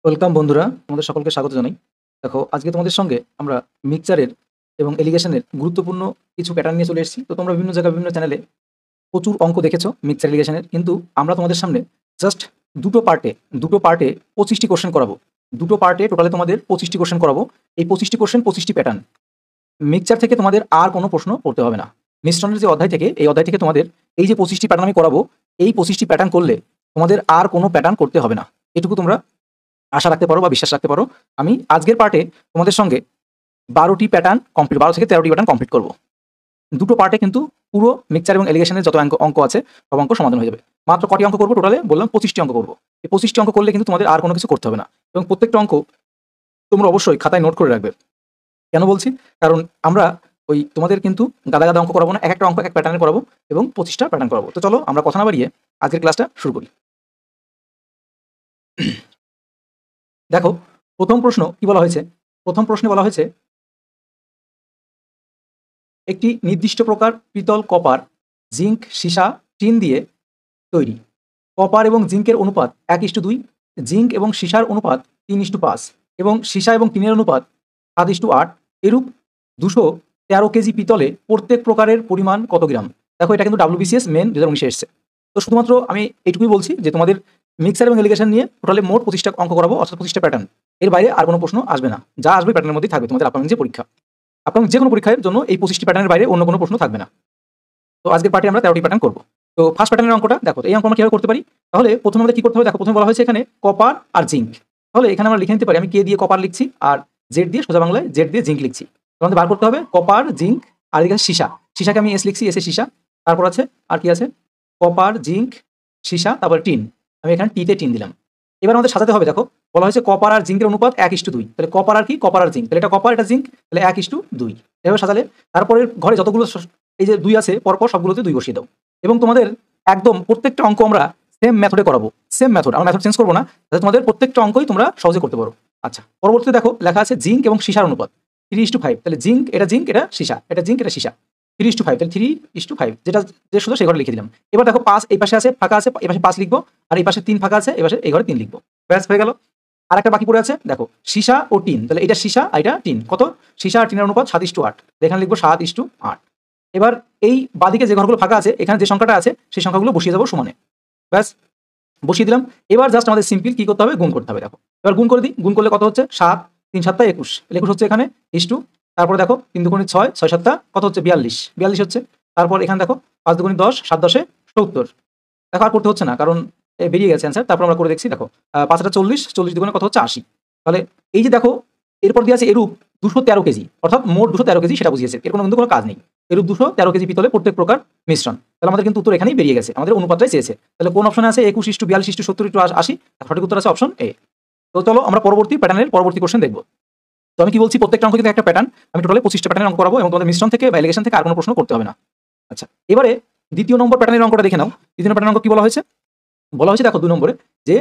Welcome বন্ধুরা, তোমাদের সকলকে স্বাগত জানাই। দেখো, আজকে তোমাদের সঙ্গে আমরা মিক্সচারের এবং এলিগেশনের গুরুত্বপূর্ণ কিছু প্যাটার্ন নিয়ে চলে এসেছি। তো তোমরা বিভিন্ন জায়গায় বিভিন্ন চ্যানেলে প্রচুর অঙ্ক দেখেছো মিক্সচার এলিগেশনের, কিন্তু আমরা তোমাদের সামনে জাস্ট দুটো পার্টে 25টি কোশ্চেন করাবো। দুটো পার্টে টোটালে তোমাদের 25টি কোশ্চেন করাবো। এই 25টি কোশ্চেন 25টি প্যাটার্ন। মিক্সচার থেকে তোমাদের আর কোনো প্রশ্ন পড়তে হবে না। মিশ্রণের যে অধ্যায় থেকে, এই অধ্যায় থেকে তোমাদের এই যে 25টি প্যাটার্ন আমি করাবো, এই 25টি প্যাটার্ন করলে তোমাদের আর কোনো প্যাটার্ন করতে হবে না। এটুকু তোমরা আশা রাখতে পারো বা বিশ্বাস রাখতে পারো। আমি আজকের পার্টে তোমাদের সঙ্গে 12টি প্যাটার্ন কমপ্লিট, 12 থেকে 13টি প্যাটার্ন কমপ্লিট করব। দুটো পার্টে কিন্তু পুরো মিক্সচার এবং এলিগেশনের যত অঙ্ক আছে সব অঙ্ক সমাধান হয়ে যাবে। মাত্র কটি অঙ্ক করবো? টোটালে বললাম 25টি অঙ্ক করবো। এই 25টি অঙ্ক করলে কিন্তু তোমাদের আর কোনো কিছু করতে হবে না, এবং প্রত্যেকটা অঙ্ক তোমরা অবশ্যই খাতায় নোট করে রাখবে। কেন বলছি? কারণ আমরা ওই তোমাদের কিন্তু গাদা গাদা অঙ্ক করাবো না, এক একটা অঙ্ক এক প্যাটার্নে করাবো এবং 25টা প্যাটার্ন করাবো। তো চলো আমরা কথা না বাড়িয়ে আজকের ক্লাসটা শুরু করি। দেখো, প্রথম প্রশ্ন কি বলা হয়েছে? প্রথম প্রশ্নে বলা হয়েছে, একটি নির্দিষ্ট প্রকার পিতল, কপার, জিঙ্ক, সীসা, টিন দিয়ে তৈরি। কপার এবং জিঙ্কের অনুপাত 1:2, জিঙ্ক এবং সীসার অনুপাত 3:5 এবং সীসা এবং টিনের অনুপাত 7:8। এরূপ 213 কেজি পিতলে প্রত্যেক প্রকারের পরিমাণ কত গ্রাম? দেখো, এটা কিন্তু WBCS মেন 2019 এসছে। তো শুধুমাত্র আমি এইটুকুই বলছি যে তোমাদের মিক্সার এবং এলিগেশন নিয়ে টোটালে মোট 25টা অঙ্ক করাবো, অর্থাৎ 25টা প্যাটার্ন। এর বাইরে আর কোনো প্রশ্ন আসবে না। যা আসবে প্যাটার্নের মধ্যেই থাকবে। তোমাদের আপকামিং যে পরীক্ষা, আপনার যে কোনো পরীক্ষার জন্য এই 25টি প্যাটার্নের বাইরে অন্য কোনো প্রশ্ন থাকবে না। তো আজকের পার্টে আমরা 13টি প্যাটার্ন করবো। তো ফার্স্ট প্যাটার্নের অঙ্কটা দেখো, তো এই অঙ্ক আমরা কিভাবে করতে পারি? তাহলে প্রথমে আমাদের কি করতে হবে? দেখো, প্রথমে বলা হয়েছে এখানে কপার আর জিঙ্ক। তাহলে এখানে আমরা লিখে নিতে পারি, আমি কে দিয়ে কপার লিখছি আর জেড দিয়ে, সোজা বাংলায় জেড দিয়ে জিঙ্ক লিখছি। তো আমাদের বার করতে হবে কপার, জিঙ্ক, আর এদিকে আছে সীসা। সীসাকে আমি এস লিখছি, এসে সীসা। তারপর আছে আর কি আছে? কপার, জিঙ্ক, সীসা, তারপর টিন। আমি এখানে টিতে টিন দিলাম। এবার আমাদের সাজাতে হবে। দেখো, বলা হয়েছে কপার আর জিঙ্কের অনুপাত 1:2। তাহলে কপার আর কি? কপার আর জিঙ্ক। তাহলে এটা কপার, এটা জিঙ্ক, তাহলে 1:2। এভাবে সাজালে তারপরের ঘরে যতগুলো এই যে 2 আছে পরপর সবগুলোতে 2 বসিয়ে দাও। এবং তোমাদের একদম প্রত্যেকটা অঙ্ক আমরা সেম মেথডে করাবো। সেম মেথড, আমরা মেথড চেঞ্জ করবো না, যাতে তোমাদের প্রত্যেকটা অঙ্কই তোমরা সহজে করতে পারো। আচ্ছা, পরবর্তীতে দেখো লেখা আছে জিঙ্ক এবং সীসার অনুপাত 3:5। তাহলে জিঙ্ক, এটা সীসা, এটা জিঙ্ক, এটা সীসা। 3:5, তাহলে 3:5, যেটা যে শুধু সেই ঘরে লিখে দিলাম। এবার দেখো 5 এই পাশে আছে, ফাঁকা আছে, এই পাশে 5 লিখবো, আর এই পাশে 3 ফাঁকা আছে, এই পাশে এই ঘরে 3 লিখবো। ব্যাস, হয়ে গেল। আর একটা বাকি পড়ে আছে, দেখো সীসা ও টিন। তাহলে এটা সীসা আর এটা টিন। কত? সীসা আর টিনের অনুপাত 7:8। এখানে লিখবো 7:8। এবার এই বাদিকে যে ঘরগুলো ফাঁকা আছে, এখানে যে সংখ্যাটা আছে সেই সংখ্যাগুলো বসিয়ে যাবো সমানে। ব্যাস, বসিয়ে দিলাম। এবার জাস্ট আমাদের সিম্পল কি করতে হবে? গুণ করতে হবে। দেখো, এবার গুণ করে দিই। গুণ করলে কত হচ্ছে? 7, 3 7 21। 21 হচ্ছে এখানে, ইস্টু। তারপরে দেখো 3 2 6, 6 7 কত হচ্ছে? 42, 42 হচ্ছে। তারপর এখানে দেখো 5 2 10, 7 10 70। দেখো, আর করতে হচ্ছে না, কারণ বেরিয়ে গেছে অ্যান্সার। তারপর আমরা করে দেখছি। দেখো 5 40, 40 দুগুণে কত হচ্ছে? 80। তাহলে এই যে দেখো, এরপর দিয়ে আছে এরূপ 213 কেজি, অর্থাৎ মোট 213 কেজি, সেটা বুঝিয়েছে। এর কোনো কিন্তু কোনো কাজ নেই। এরূপ 213 কেজি পিতলে প্রত্যেক প্রকার মিশ্রণ। তাহলে আমাদের কিন্তু উত্তর এখানেই বেরিয়ে গেছে, আমাদের অনুপাতটাই চেয়েছে। তাহলে কোন অপশনে আছে? 21:42, 70, 80। সঠিক উত্তর আছে অপশন এ। তো চলো আমরা পরবর্তী প্যাটার্নের পরবর্তী কোশ্চেন দেখবো। তো আমি কি বলছি, প্রত্যেকটা অঙ্ক কিন্তু একটা প্যাটার্ন। আমি টোটালে 25টা প্যাটার্নের অঙ্ক করাবো, এবং তোমাদের মিশ্রণ থেকে বা এলিগেশন থেকে আর কোনো প্রশ্ন করতে হবে না। আচ্ছা, এবারে দ্বিতীয় নম্বর প্যাটার্নের অঙ্কটা দেখে নাও। দ্বিতীয় নম্বর প্যাটার্নের অঙ্ক কি বলা হয়েছে? বলা হয়েছে দেখো 2 নম্বরে যে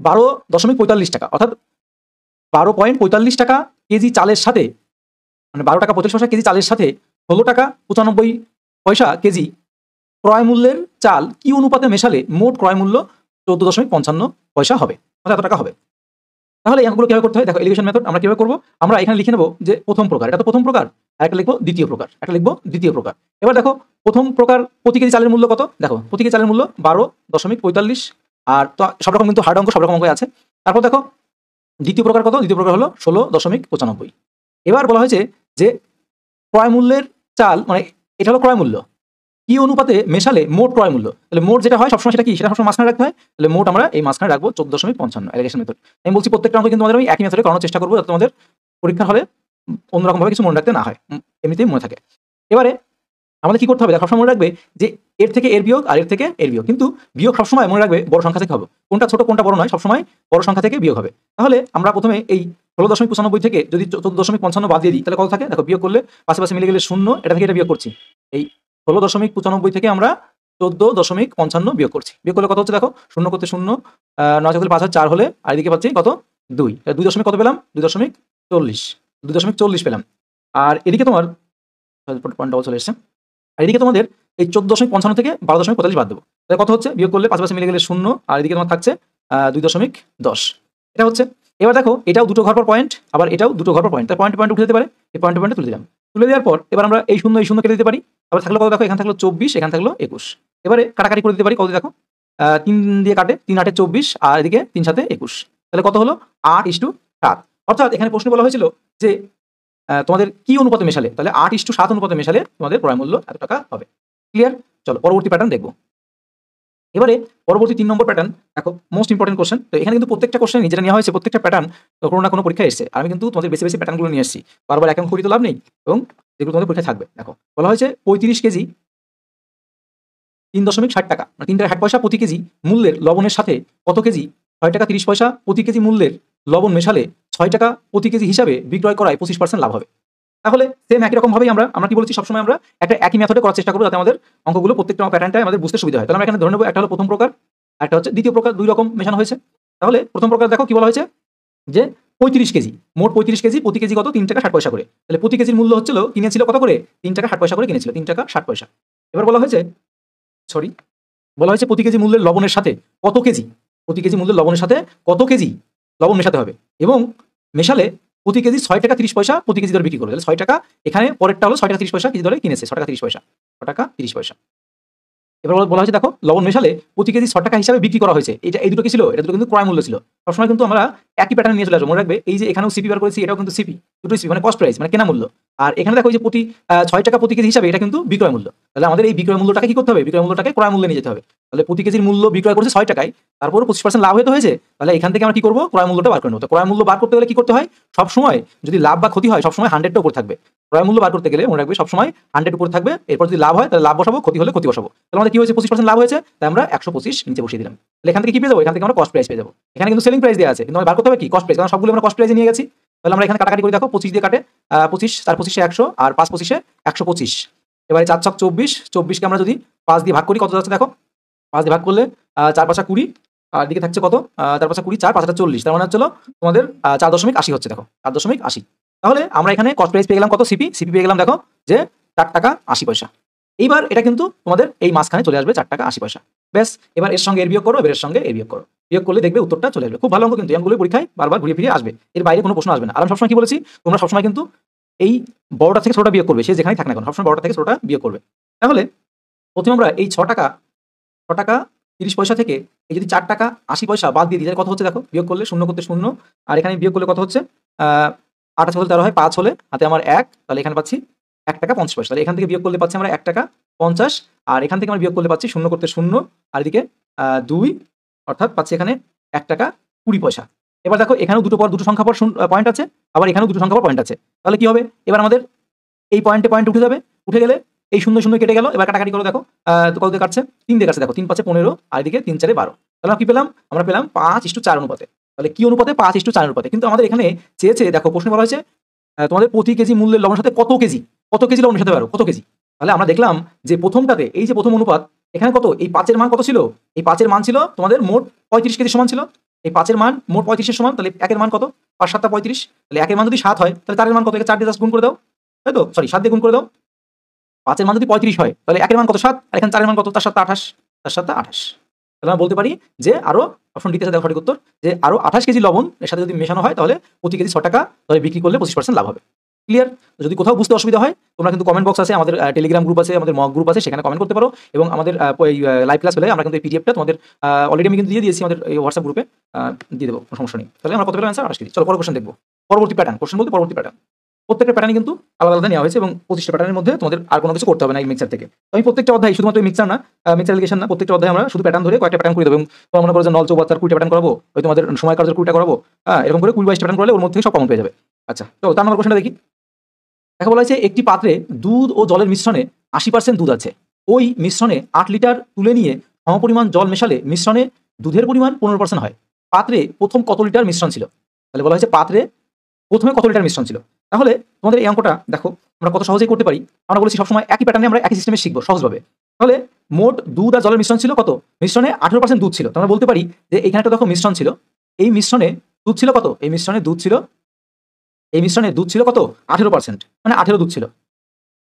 12.45 টাকা, অর্থাৎ 12.45 টাকা কেজি চালের সাথে, মানে 12 টাকা 45 পয়সা কেজি চালের সাথে 16 টাকা 95 পয়সা কেজি ক্রয় মূল্যের চাল কি অনুপাতে মেশালে মোট ক্রয় মূল্য 14.55 পয়সা হবে, অর্থাৎ এত টাকা হবে। তাহলে এই অঙ্কগুলো কিভাবে করতে হয়? দেখো, এলিগেশন মেথড আমরা কিভাবে করবো? আমরা এখানে লিখে নেবো যে প্রথম প্রকার, এটা তো প্রথম প্রকার, আর একটা লিখবো দ্বিতীয় প্রকার, একটা লিখবো দ্বিতীয় প্রকার। এবার দেখো, প্রথম প্রকার প্রতি কেজি চালের মূল্য কত? দেখো, প্রতি কেজি চালের মূল্য 12.45। আর তো সব রকম কিন্তু হার্ড অঙ্ক, সব রকম অঙ্ক আছে। তারপর দেখো দ্বিতীয় প্রকার কত? দ্বিতীয় প্রকার হলো 16.95। এবার বলা হয়েছে যে ক্রয় মূল্যের চাল, মানে এটা হলো ক্রয় মূল্য, কি অনুপাতে মেশালে মোট ক্রয় মূল্য। তাহলে মোট যেটা হয় সবসময় সেটা কি? সেটা সবসময় মাঝখানে রাখতে হয়। তাহলে মোট আমরা এই মাঝখানে রাখবো 14.55, এলিগেশন মেথড। আমি বলছি প্রত্যেকটা অঙ্ক কিন্তু তোমাদের আমি একই মেথডে করানোর চেষ্টা করবো, যাতে তোমাদের পরীক্ষার হলে অন্যরকমভাবে কিছু মনে রাখতে না হয়, এমনিতেই মনে থাকে। এবারে আমাদের কি করতে হবে? দেখো, সবসময় মনে রাখবে যে এর থেকে এর বিয়োগ আর এর থেকে এর বিয়োগ, কিন্তু বিয়োগ সবসময় মনে রাখবে বড় সংখ্যা থেকে হবে। কোনটা ছোট কোনটা বড় নয়, সবসময় বড় সংখ্যা থেকে বিয়োগ হবে। তাহলে আমরা প্রথমে এই 16.95 থেকে যদি 14.55 বাদ দিয়ে দিই, তাহলে কত থাকে? দেখো, বিয়োগ করলে পাশে পাশে মিলে গেলে 0, এটা থেকে এটা বিয়োগ করছি। এই 16.95 থেকে আমরা 14.55 বিয়োগ করছি। বিয়োগ করলে কত হচ্ছে? দেখো, 0 করতে 0, 9 করলে 5 4 হলে, আর এদিকে পাচ্ছি কত? 2। 2 দশমিক কত পেলাম? 2.40, 2.40 পেলাম। আর এদিকে তোমার পয়েন্ট ডবল চলে এসছে। আর এদিকে তোমাদের এই 14.55 থেকে 12.45 বাদ দেবো। তাহলে কত হচ্ছে? বিয়োগ করলে পাশাপাশি মিলে গেলে 0, আর এদিকে তোমার থাকছে 2.10। এটা হচ্ছে। এবার দেখো এটাও দুটো ঘর পর পয়েন্ট, আবার এটাও দুটো ঘর পর পয়েন্ট, তার পয়েন্ট পয়েন্ট উঠে যেতে পারে, এই পয়েন্ট পয়েন্টে তুলে দিলাম। তুলে দেওয়ার পর এবার আমরা এই শূন্য কেটে দিতে পারি। আবার থাকলো কত দেখো, এখানে থাকলো 24, এখানে থাকলো 21। এবারে কাটাকাটি করে দিতে পারি, কত দেখো 3 দিয়ে কাটে, 3 8 24, আর এদিকে 3 7 21, তাহলে কত হলো 8:7। অর্থাৎ এখানে প্রশ্ন বলা হয়েছিল যে তোমাদের কি অনুপাতে মেশালে, তাহলে 8:7 অনুপাতে মেশালে তোমাদের ক্রয় মূল্য এত টাকা হবে। ক্লিয়ার? চলো পরবর্তী প্যাটার্ন দেখবো। এবারে পরবর্তী 3 নম্বর প্যাটার্ন দেখো, মোস্ট ইম্পর্টেন্ট কোশ্চেন। তো এখানে কিন্তু প্রত্যেকটা কোশ্চেন যেটা নেওয়া হয়েছে, প্রত্যেকটা প্যাটার্ন কোনো না কোনো পরীক্ষায় এসেছে। আমি কিন্তু তোমাদের বেশি প্যাটার্নগুলো নিয়ে এসেছি, বারবার এক অঙ্ক করি তো লাভ নেই, এবং যেগুলো তোমাদের পরীক্ষায় থাকবে। দেখো বলা হয়েছে 35 কেজি 3.60 টাকা, মানে 3 টাকা 60 পয়সা প্রতি কেজি মূল্যের লবণের সাথে কত কেজি 6 টাকা 30 পয়সা প্রতি কেজি মূল্যের লবণ মেশালে 6 টাকা প্রতি কেজি হিসাবে বিক্রয় করায় 25% লাভ হবে। তাহলে সেম একই রকম ভাবেই আমরা কি বলেছি, সবসময় আমরা একটা একই মেথডে করার চেষ্টা করবো, যাতে আমাদের অঙ্কগুলো প্রত্যেকটা প্যাটার্নটাই আমাদের বুঝতে সুবিধা হয়। তাহলে আমরা এখানে ধরে নেবো একটা হলো প্রথম প্রকার, একটা হচ্ছে দ্বিতীয় প্রকার, 2 রকম মেশানো হয়েছে। তাহলে প্রথম প্রকার দেখো কি বলা হয়েছে, যে 35 কেজি, মোট 35 কেজি, প্রতি কেজি কত 3 টাকা 60 পয়সা করে। তাহলে প্রতি কেজির মূল্য হচ্ছিল, কিনেছিল কত করে 3 টাকা 60 পয়সা করে কিনেছিল, 3 টাকা 60 পয়সা। এবার বলা হয়েছে প্রতি কেজি মূল্যের লবণের সাথে কত কেজি, প্রতি কেজি মূল্যের লবণের সাথে কত কেজি লবণ মেশাতে হবে, এবং মেশালে প্রতি কেজি 6 টাকা 30 পয়সা প্রতি কেজি দরে বিক্রি করবে। তাহলে 6 টাকা, এখানে পরেরটা হলো 6 টাকা 30 পয়সা কেজি দরে কিনেছে, 6 টাকা 30 পয়সা, 6 টাকা 30 পয়সা। এবার বলা হয়েছে দেখো লবণ মেশালে প্রতি কেজি 6 টাকা হিসাবে বিক্রি করা হয়েছে। এই দুটো কি ছিল, এটা দুটো কিন্তু ক্রয় মূল্য ছিল। সবসময় কিন্তু আমরা একই প্যাটার্ন নিয়ে চলে আসবো, মনে রাখবে। এই যে এখানেও সিপি বার করেছি, এটাও কিন্তু সিপি, দুটোই সিপি, মানে কস্ট প্রাইস, মানে কেনা মূল্য। আর এখানে দেখো যে প্রতি 6 টাকা প্রতি কেজি হিসাবে, এটা কিন্তু বিক্রয় মূল্য। তাহলে আমাদের এই বিক্রয় মূল্যটাকে কি করতে হবে, বিক্রয় মূল্যটাকে ক্রয় মূল্যে নিয়ে যেতে হবে। তাহলে প্রতি কেজির মূল্য বিক্রয় করেছে 6 টাকায়, তারপর 25% লাভ হয়েছে। তাহলে এখান থেকে আমরা কি করবো, ক্রয় মূল্যটা বার করে নেবো। তো ক্রয় মূল্য বার করতে গেলে কি করতে হয়, সবসময় যদি লাভ বা ক্ষতি হয়, সবসময় 100 উপর থাকবে। ক্রয় মূল্য বার করতে গেলে মনে রাখবে সবসময় 100 উপর থাকবে। এরপর যদি লাভ হয় তাহলে লাভ বসাবো, ক্ষতি হলে ক্ষতি বসাবো। তাহলে আমাদের কি হয়েছে, 25% লাভ হয়েছে, তাই আমরা 125 নিচে বসিয়ে দিলাম। তাহলে এখান থেকে কি পেয়ে যাবো, এখান থেকে আমরা কস্ট প্রাইস পেয়ে যাবো। এখানে কিন্তু সেলিং প্রাইস দেওয়া আছে, কিন্তু আমরা বার করতে হবে কি কস্ট প্রাইস, কারণ সবগুলো আমরা কস্ট প্রাইসে নিয়ে গেছি। তাহলে আমরা এখানে কাটাকাটি করে দেখো, 25 দিয়ে কাটে 25, 4 25 100, আর 5 25 125। এবারে 4 ছক 24, 24 কে আমরা যদি 5 দিয়ে ভাগ করি, কত যাচ্ছে দেখো, 5 দিয়ে ভাগ করলে 4 5 20, আর দিকে থাকছে কত 4 5 20, 4 5 40, তার মানে হচ্ছে তোমাদের 4.80 হচ্ছে, দেখো 4.80। তাহলে আমরা এখানে কস্ট প্রাইস পেয়ে গেলাম কত, সিপি পেয়ে গেলাম দেখো যে 4 টাকা 80 পয়সা। এইবার এটা কিন্তু তোমাদের এই মাঝখানে চলে আসবে 4 টাকা 80 পয়সা। ব্যাস, এবার এর সঙ্গে এর বিয়োগ করো, এর সঙ্গে এর বিয়োগ করো, বিয়োগ করলে দেখবে উত্তরটা চলে আসবে। খুব ভালো অঙ্ক কিন্তু, অঙ্কগুলো পরীক্ষায় বারবার ঘুরিয়ে ফিরিয়ে আসবে, এর বাইরে কোনো প্রশ্ন আসবে না। আর আমি সবসময় কি বলেছি, তোমরা সবসময় কিন্তু এই বড়টা থেকে ছোটটা বিয়োগ করবে, সে যেখানেই থাক না কেন, সবসময় বড়টা থেকে ছোটটা বিয়োগ করবে। তাহলে প্রথমে আমরা এই 6 টাকা 30 পয়সা থেকে এই যদি 4 টাকা 80 পয়সা বাদ দিয়ে দিই, তাহলে কত হচ্ছে দেখো, বিয়োগ করলে 0 করতে 0, আর এখানে বিয়োগ করলে কত হচ্ছে 8 হলে 13 হয়, 5 হলে হাতে আমার 1, তাহলে এখানে পাচ্ছি 1 টাকা 50 পয়সা। তাহলে এখান থেকে বিয়োগ করলে পাচ্ছি আমরা 1 টাকা 50, আর এখান থেকে আমরা বিয়োগ করলে পাচ্ছি 0 করতে 0, আর এদিকে 2, অর্থাৎ পাচ্ছি এখানে 1 টাকা 20 পয়সা। এবার দেখো এখানেও দুটো সংখ্যা পর পয়েন্ট আছে, আবার এখানেও দুটো সংখ্যা পর পয়েন্ট আছে। তাহলে কি হবে, এবার আমাদের এই পয়েন্টে পয়েন্ট উঠে যাবে, উঠে গেলে এই 0 কেটে গেল। এবার কাটাকাটি করো দেখো, তো কত দিয়ে কাটছে, 3 দিয়ে কাটছে, দেখো 3 5 15, আর এদিকে 3 4 12। তাহলে কি পেলাম, আমরা পেলাম 5:4 অনুপাতে। তাহলে কি অনুপাতে, 5:4 অনুপাতে। কিন্তু আমাদের এখানে চেয়েছে, দেখো প্রশ্নে বলা হয়েছে তোমাদের প্রতি কেজি মূল্যের লবণের সাথে কত কেজি লবণ মেশাতে পারো, কত কেজি। তাহলে আমরা দেখলাম যে প্রথমটাতে এই যে প্রথম অনুপাত, এখানে কত, এই 5 এর মান কত ছিল, এই 5 এর মান ছিল তোমাদের মোট 35 কেজি সমান ছিল। এই 5 এর মান মোট 35 এর সমান, তাহলে 1 এর মান কত, 5 7 35। তাহলে 1 এর মান যদি 7 হয়, তাহলে 4 এর মান কত, 4 দিয়ে গুণ করে দাও, তাই তো, সরি 7 দিয়ে গুণ করে দাও। 5 এর মান যদি 35 হয়, তাহলে 1 এর মান কত 7, আর এখানে 4 এর মান কত, 4 7 28, 4 7 28। তাহলে আমরা বলতে পারি যে আরো, অপশন ডিতে দেখো সঠিক উত্তর, যে আরো 28 কেজি লবণ এর সাথে যদি মেশানো হয়, তাহলে প্রতি কেজি 6 টাকা ধরে বিক্রি করলে 25% লাভ হবে। ক্লিয়ার? যদি কোথাও বুঝতে অসুবিধা হয়, তোমরা কিন্তু কমেন্ট বক্স আছে, আমাদের টেলিগ্রাম গ্রুপ আছে, আমাদের মক গ্রুপ আছে, সেখানে কমেন্ট করতে পারো। এবং আমাদের লাইভ ক্লাস হলে আমরা কিন্তু এই পিডিএফটা তোমাদের অলরেডি আমি কিন্তু দিয়ে দিয়েছি আমাদের এই হোয়াটসঅ্যাপ গ্রুপে, দিয়ে দেবো, কোনো সমস্যা নেই। তাহলে আমরা কত পেলাম অ্যান্সার, 28 কেজি। চলো পরের কোশ্চেন দেখবো। পরবর্তী প্যাটার্ন, কোশ্চেন বলতে পরবর্তী প্যাটার্ন। প্রত্যেকটা প্যাটার্ন কিন্তু আলাদা আলাদা নেওয়া হয়েছে, এবং 25টা প্যাটার্নের মধ্যে তোমাদের আর কোনো কিছু করতে হবে না এই মিক্সার থেকে। তো আমি প্রত্যেকটা অধ্যায়, শুধুমাত্র মিক্সার না, মিক্সার এলিগেশন না, প্রত্যেকটা অধ্যায় আমরা শুধু প্যাটার্ন ধরে কয়েকটা প্যাটার্ন করে দেবো। এবং তোমরা মনে করো যে নল চৌবাচ্চার 20টা প্যাটার্ন করাবো, ওই তোমাদের সময় কার্যের 20টা করাবো, এরকম করে 20-22টা প্যাটার্ন করলে ওর মধ্যে থেকে সব কমন পেয়ে যাবে। আচ্ছা, তো তার নম্বর কোশ্চেনটা দেখি। দেখা বলা হয়েছে একটি পাত্রে দুধ ও জলের মিশ্রণে 80% দুধ আছে, ওই মিশ্রণে 8 লিটার তুলে নিয়ে সমপরিমাণ জল মেশালে মিশ্রণে দুধের পরিমাণ 15% হয়। পাত্রে প্রথম কত লিটার মিশ্রণ ছিল। তাহলে বলা হয়েছে পাত্রে প্রথমে কত লিটার মিশ্রণ ছিল। তাহলে তোমাদের এই অঙ্কটা দেখো আমরা কত সহজেই করতে পারি। আমরা বলেছি সবসময় একই প্যাটার্নে আমরা একই সিস্টেমে শিখবো সহজভাবে। তাহলে মোট দুধ আর জলের মিশ্রণ ছিল কত, মিশ্রণে 18% দুধ ছিল। আমরা বলতে পারি যে এখানে একটা দেখো মিশ্রণ ছিল, এই মিশ্রণে দুধ ছিল কত, এই মিশ্রণে দুধ ছিল কত, 18%, মানে 18 দুধ ছিল।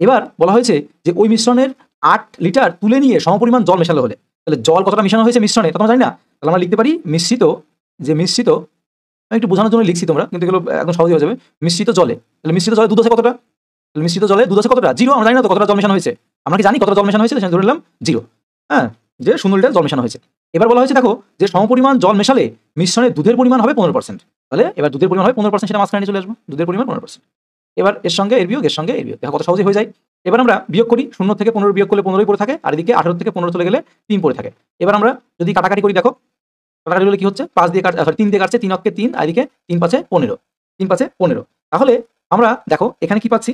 এবার বলা হয়েছে যে ওই মিশ্রণের 8 লিটার তুলে নিয়ে সমপরিমাণ জল মেশানো হলে, তাহলে জল কতটা মেশানো হয়েছে মিশ্রণে তা আমরা জানি না। তাহলে আমরা লিখতে পারি মিশ্রিত আমি একটু বোঝানোর জন্য লিখছি, তোমরা কিন্তু এগুলো একদম সহজই হয়ে যাবে। মিশ্রিত জলে, তাহলে মিশ্রিত জলে দুধ আছে কতটা? তাহলে মিশ্রিত জলে দুধ আছে কতটা? 0। আমরা জানি না তো কতটা জল মেশানো হয়েছে। আমরা কি জানি কতটা জল মেশানো হয়েছে? সেটা ধরে নিলাম 0। হ্যাঁ, যে 0 লিটার জল মেশানো হয়েছে। এবার বলা হয়েছে দেখো যে সমপরিমাণ জল মেশালে মিশ্রণে দুধের পরিমাণ হবে 15%। তাহলে এবার দুধের পরিমাণ হবে 15%, সেটা মাঝখানে চলে আসবো। দুধের পরিমাণ 15%। এবার এর সঙ্গে এর বিয়োগ, এর সঙ্গে এর বিয়োগ। দেখো কত সহজেই হয়ে যায়। এবার আমরা বিয়োগ করি, 0 থেকে 15 বিয়োগ করলে 15ই পড়ে থাকে, আর এদিকে 18 থেকে 15 চলে গেলে 3 পড়ে থাকে। এবার আমরা যদি কাটাকাটি করি, দেখো কাটাকাটি হলে কি হচ্ছে? 5 দিয়ে 3 দিয়ে কাটছে, 3 অক্ষে 3, আর এদিকে 3 5 15, 3 5 15। তাহলে আমরা দেখো এখানে কি পাচ্ছি,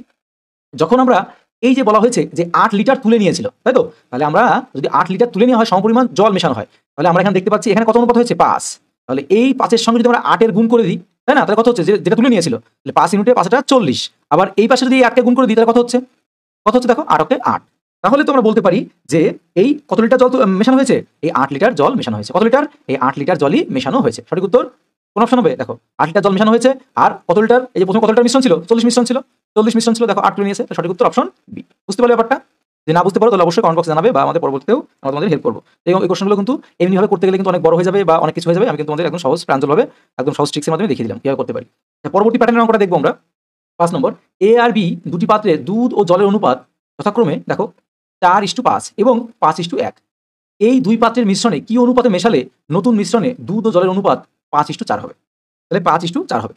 যখন আমরা এই যে বলা হয়েছে যে 8 লিটার তুলে নিয়েছিল, তাই তো? তাহলে আমরা যদি 8 লিটার তুলে নেওয়া হয়, সমপরিমাণ জল মেশানো হয়, তাহলে আমরা এখানে দেখতে পাচ্ছি এখানে কত অনুপাত হয়েছে? 5। তাহলে এই 5 এর সঙ্গে যদি আমরা 8 এর গুণ করে দিই, তাই না? তাহলে কত হচ্ছে? যেটা তুলে নিয়েছিল, তাহলে 5 ইউনিটে 5 40। আবার এই পাশে যদি এই 8 কে গুণ করে দিই, তাহলে কত হচ্ছে? কত হচ্ছে দেখো, 8 অক্ষে 8। তাহলে তো আমরা বলতে পারি যে এই কত লিটার জল মেশানো হয়েছে? এই 8 লিটার জল মেশানো হয়েছে। কত লিটার? এই 8 লিটার জলই মেশানো হয়েছে। সঠিক উত্তর কোন অপশন হবে? দেখো 8 লিটার জল মেশানো হয়েছে। আর কত লিটার? এই যে প্রথমে কত লিটার মিশ্রণ ছিল? 40 মিশ্রণ ছিল। 40 মিশ্রণ ছিল, দেখো 8 তুলে নিয়েছে। সঠিক উত্তর অপশন বি। বুঝতে পারলে ব্যাপারটা? যদি না বুঝতে পারো তাহলে অবশ্যই কমেন্ট বক্সে জানাবে, বা আমাদের পরবর্তীতেও আমরা তোমাদের হেল্প করবো। এবং এই কোশ্চেনগুলো কিন্তু এমনিভাবে করতে গেলে কিন্তু অনেক বড় হয়ে যাবে বা অনেক কিছু হয়ে যাবে। আমি কিন্তু তোমাদের একদম সহজ প্রাঞ্জলভাবে, একদম সহজ ট্রিক্সের মাধ্যমে দেখিয়ে দিলাম কিভাবে করতে পারি। পরবর্তী প্যাটার্নের অঙ্কটা দেখবো আমরা। 5 নম্বর, এ আর বি দুটি পাত্রে দুধ ও জলের অনুপাত যথাক্রমে দেখো 4:5 এবং 5:1। এই দুই পাত্রের মিশ্রণে কি অনুপাতে মেশালে নতুন মিশ্রণে দুধ ও জলের অনুপাত 5:4 হবে? তাহলে 5:4 হবে।